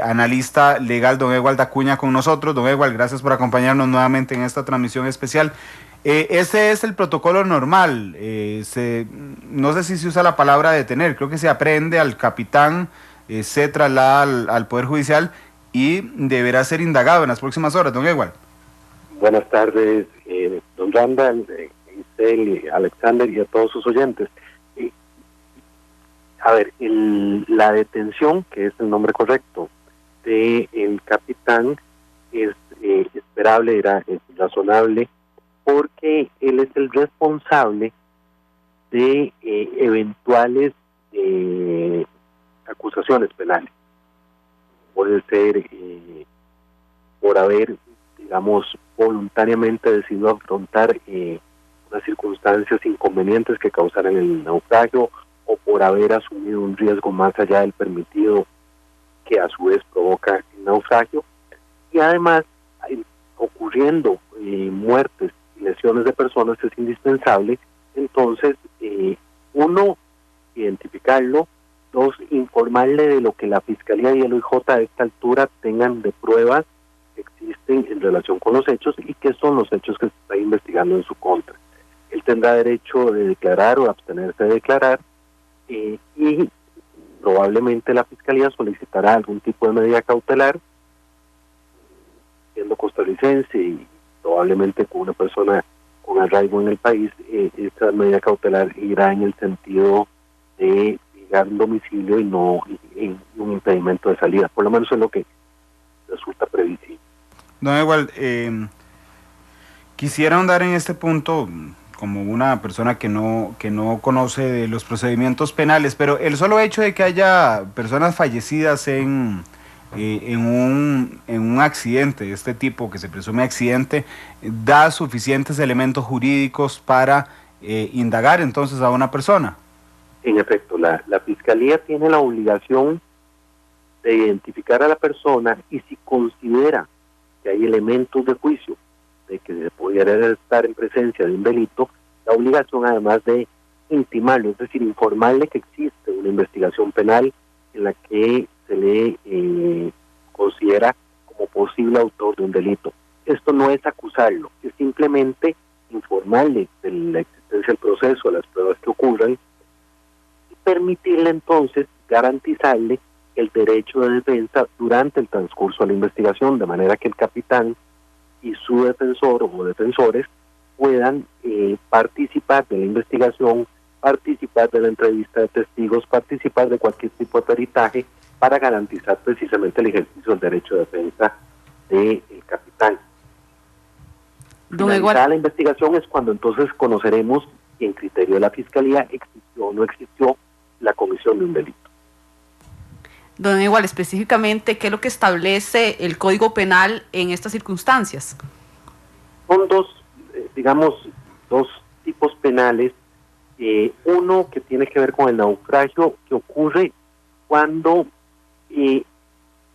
analista legal, don Ewald Acuña, con nosotros. Don Ewald, gracias por acompañarnos nuevamente en esta transmisión especial. Ese es el protocolo normal. No sé si se usa la palabra detener, creo que se aprehende al capitán, se traslada al Poder Judicial y deberá ser indagado en las próximas horas, don Ewald. Buenas tardes, don Randall, Isel, Alexander y a todos sus oyentes. La detención, que es el nombre correcto, del capitán es esperable, es razonable, porque él es el responsable de eventuales acusaciones penales. Puede ser por haber, digamos, voluntariamente decidido afrontar unas circunstancias inconvenientes que causaran el naufragio, o por haber asumido un riesgo más allá del permitido que a su vez provoca el naufragio. Y además, ocurriendo muertes y lesiones de personas, es indispensable, entonces, uno, identificarlo; dos, informarle de lo que la Fiscalía y el OIJ a esta altura tengan de pruebas que existen en relación con los hechos y qué son los hechos que se están investigando en su contra. Él tendrá derecho de declarar o abstenerse de declarar, y probablemente la Fiscalía solicitará algún tipo de medida cautelar, siendo costarricense y probablemente con una persona con arraigo en el país. Esta medida cautelar irá en el sentido de fijar un domicilio y no en un impedimento de salida, por lo menos es lo que resulta previsible. Don Ewald, quisiera ahondar en este punto como una persona que no conoce de los procedimientos penales, pero el solo hecho de que haya personas fallecidas en un accidente de este tipo, que se presume accidente, da suficientes elementos jurídicos para indagar entonces a una persona. En efecto, la Fiscalía tiene la obligación de identificar a la persona, y si considera que hay elementos de juicio de que se pudiera estar en presencia de un delito, la obligación además de intimarlo, es decir, informarle que existe una investigación penal en la que se le considera como posible autor de un delito. Esto no es acusarlo, es simplemente informarle de la existencia del proceso, de las pruebas que ocurran, y permitirle entonces, garantizarle el derecho de defensa durante el transcurso de la investigación, de manera que el capitán y su defensor o defensores puedan participar de la investigación, participar de la entrevista de testigos, participar de cualquier tipo de peritaje para garantizar precisamente el ejercicio del derecho de defensa del capitán. Finalizada la investigación es cuando entonces conoceremos si en criterio de la Fiscalía existió o no existió la comisión de un delito. Don Ewald, específicamente, ¿qué es lo que establece el Código Penal en estas circunstancias? Son dos tipos penales. Uno que tiene que ver con el naufragio, que ocurre cuando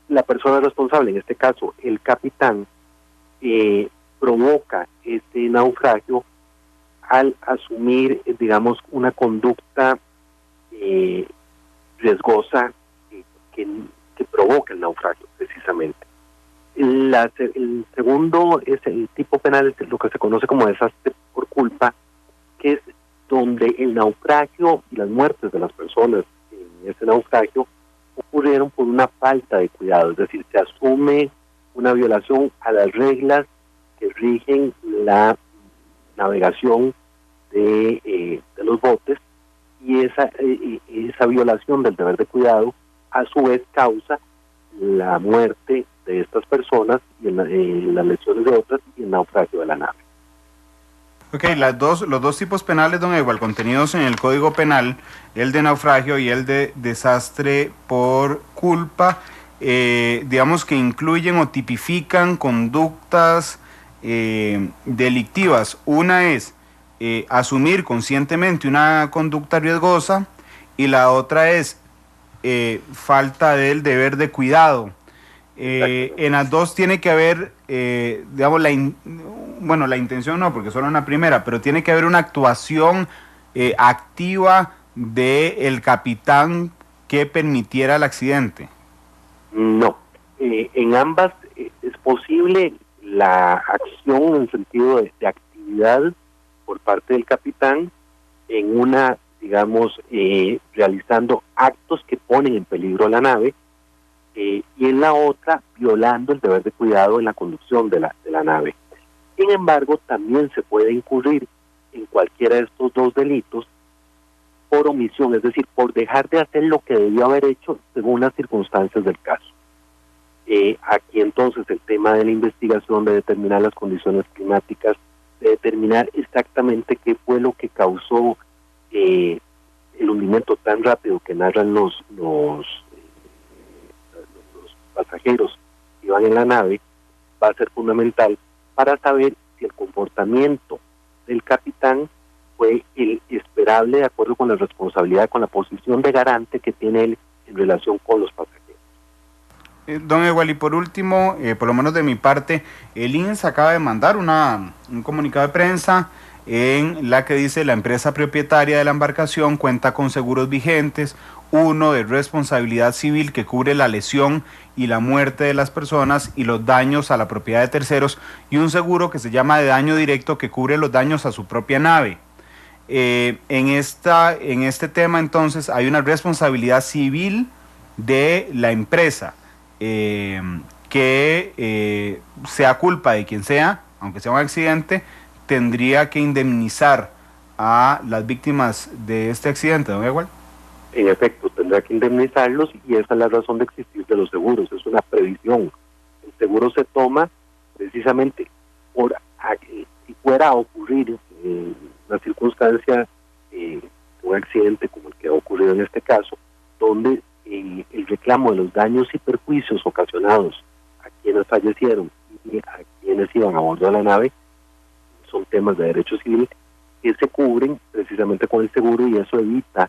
la persona responsable, en este caso el capitán, provoca este naufragio al asumir, una conducta riesgosa que provoca el naufragio, precisamente. El segundo es el tipo penal, es lo que se conoce como desastre por culpa, que es donde el naufragio y las muertes de las personas en ese naufragio ocurrieron por una falta de cuidado, es decir, se asume una violación a las reglas que rigen la navegación de los botes, y esa violación del deber de cuidado a su vez causa la muerte de estas personas y las lesiones de otras y el naufragio de la nave. Ok, los dos tipos penales, don Ewald, contenidos en el Código Penal, el de naufragio y el de desastre por culpa, digamos que incluyen o tipifican conductas delictivas. Una es asumir conscientemente una conducta riesgosa, y la otra es falta del deber de cuidado. En las dos tiene que haber, digamos, la intención no, porque solo en la primera, pero tiene que haber una actuación activa del capitán que permitiera el accidente. No, en ambas es posible la acción en sentido de actividad por parte del capitán en una, digamos, realizando actos que ponen en peligro la nave, y en la otra violando el deber de cuidado en la conducción de la nave. Sin embargo, también se puede incurrir en cualquiera de estos dos delitos por omisión, es decir, por dejar de hacer lo que debió haber hecho según las circunstancias del caso. Aquí entonces el tema de la investigación, de determinar las condiciones climáticas, de determinar exactamente qué fue lo que causó el hundimiento tan rápido que narran los pasajeros que iban en la nave, va a ser fundamental para saber si el comportamiento del capitán fue el esperable de acuerdo con la responsabilidad, con la posición de garante que tiene él en relación con los pasajeros. Don Ewald, y por último, por lo menos de mi parte, el INS acaba de mandar un comunicado de prensa en la que dice: la empresa propietaria de la embarcación cuenta con seguros vigentes, uno de responsabilidad civil que cubre la lesión y la muerte de las personas y los daños a la propiedad de terceros, y un seguro que se llama de daño directo que cubre los daños a su propia nave. En este tema entonces hay una responsabilidad civil de la empresa, que sea culpa de quien sea, aunque sea un accidente, tendría que indemnizar a las víctimas de este accidente, ¿no, Ewald? En efecto, tendrá que indemnizarlos, y esa es la razón de existir de los seguros, es una previsión. El seguro se toma precisamente por si fuera a ocurrir una circunstancia, un accidente como el que ha ocurrido en este caso, donde el reclamo de los daños y perjuicios ocasionados a quienes fallecieron y a quienes iban a bordo de la nave son temas de derecho civil que se cubren precisamente con el seguro, y eso evita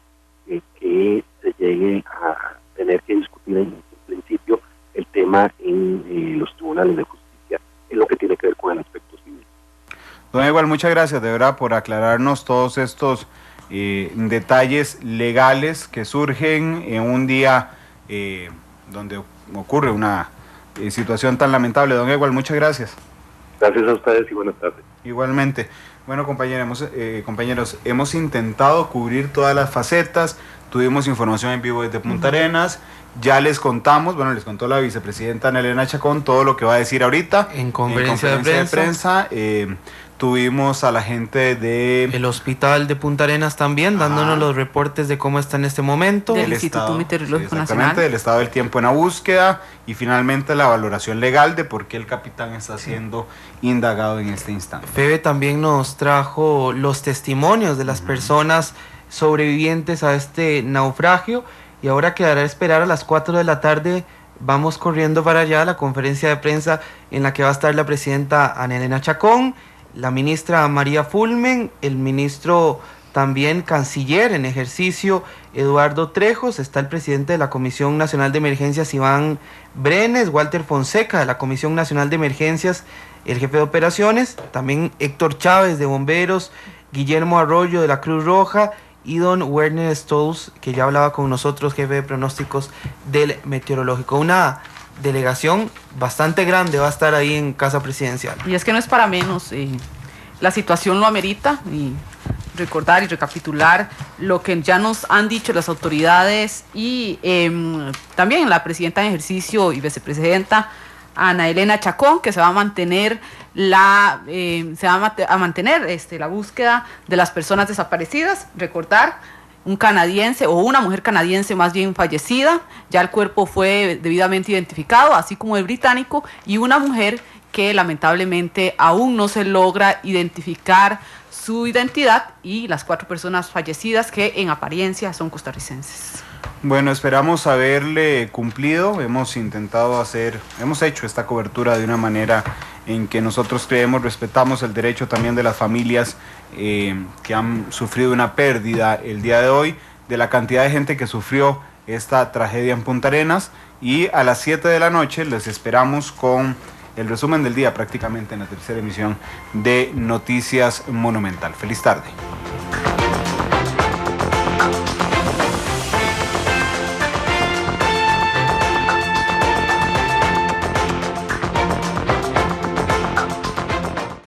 que se llegue a tener que discutir en principio el tema en los tribunales de justicia, en lo que tiene que ver con el aspecto civil. Don Ewald, muchas gracias de verdad por aclararnos todos estos detalles legales que surgen en un día donde ocurre una situación tan lamentable. Don Ewald, muchas gracias. Gracias a ustedes y buenas tardes. Igualmente. Bueno, compañeros, hemos intentado cubrir todas las facetas. Tuvimos información en vivo desde Punta Arenas. Ya les contamos, les contó la vicepresidenta Ana Elena Chacón todo lo que va a decir ahorita. En conferencia de prensa. Tuvimos a la gente del hospital de Punta Arenas también, dándonos los reportes de cómo está en este momento. Del Instituto Meteorológico Nacional. Del estado del tiempo en la búsqueda, y finalmente la valoración legal de por qué el capitán está siendo indagado en este instante. Febe también nos trajo los testimonios de las personas sobrevivientes a este naufragio, y ahora quedará a esperar a las 4 de la tarde. Vamos corriendo para allá a la conferencia de prensa en la que va a estar la presidenta Ana Elena Chacón, la ministra María Fulmen, el ministro también canciller en ejercicio Eduardo Trejos, está el presidente de la Comisión Nacional de Emergencias Iván Brenes, Walter Fonseca de la Comisión Nacional de Emergencias, el jefe de operaciones, también Héctor Chávez de Bomberos, Guillermo Arroyo de la Cruz Roja y don Werner Stolz, que ya hablaba con nosotros, jefe de pronósticos del meteorológico. Una delegación bastante grande va a estar ahí en Casa Presidencial. Y es que no es para menos, la situación lo amerita, y recordar y recapitular lo que ya nos han dicho las autoridades y también la presidenta en ejercicio y vicepresidenta Ana Elena Chacón, que se va a mantener la búsqueda de las personas desaparecidas. Recordar, un canadiense o una mujer canadiense más bien fallecida, ya el cuerpo fue debidamente identificado, así como el británico, y una mujer que lamentablemente aún no se logra identificar su identidad, y las 4 personas fallecidas que en apariencia son costarricenses. Bueno, esperamos haberle cumplido. Hemos hecho esta cobertura de una manera en que nosotros creemos, respetamos el derecho también de las familias que han sufrido una pérdida el día de hoy, de la cantidad de gente que sufrió esta tragedia en Punta Arenas, y a las 7 de la noche les esperamos con el resumen del día prácticamente en la tercera emisión de Noticias Monumental. Feliz tarde.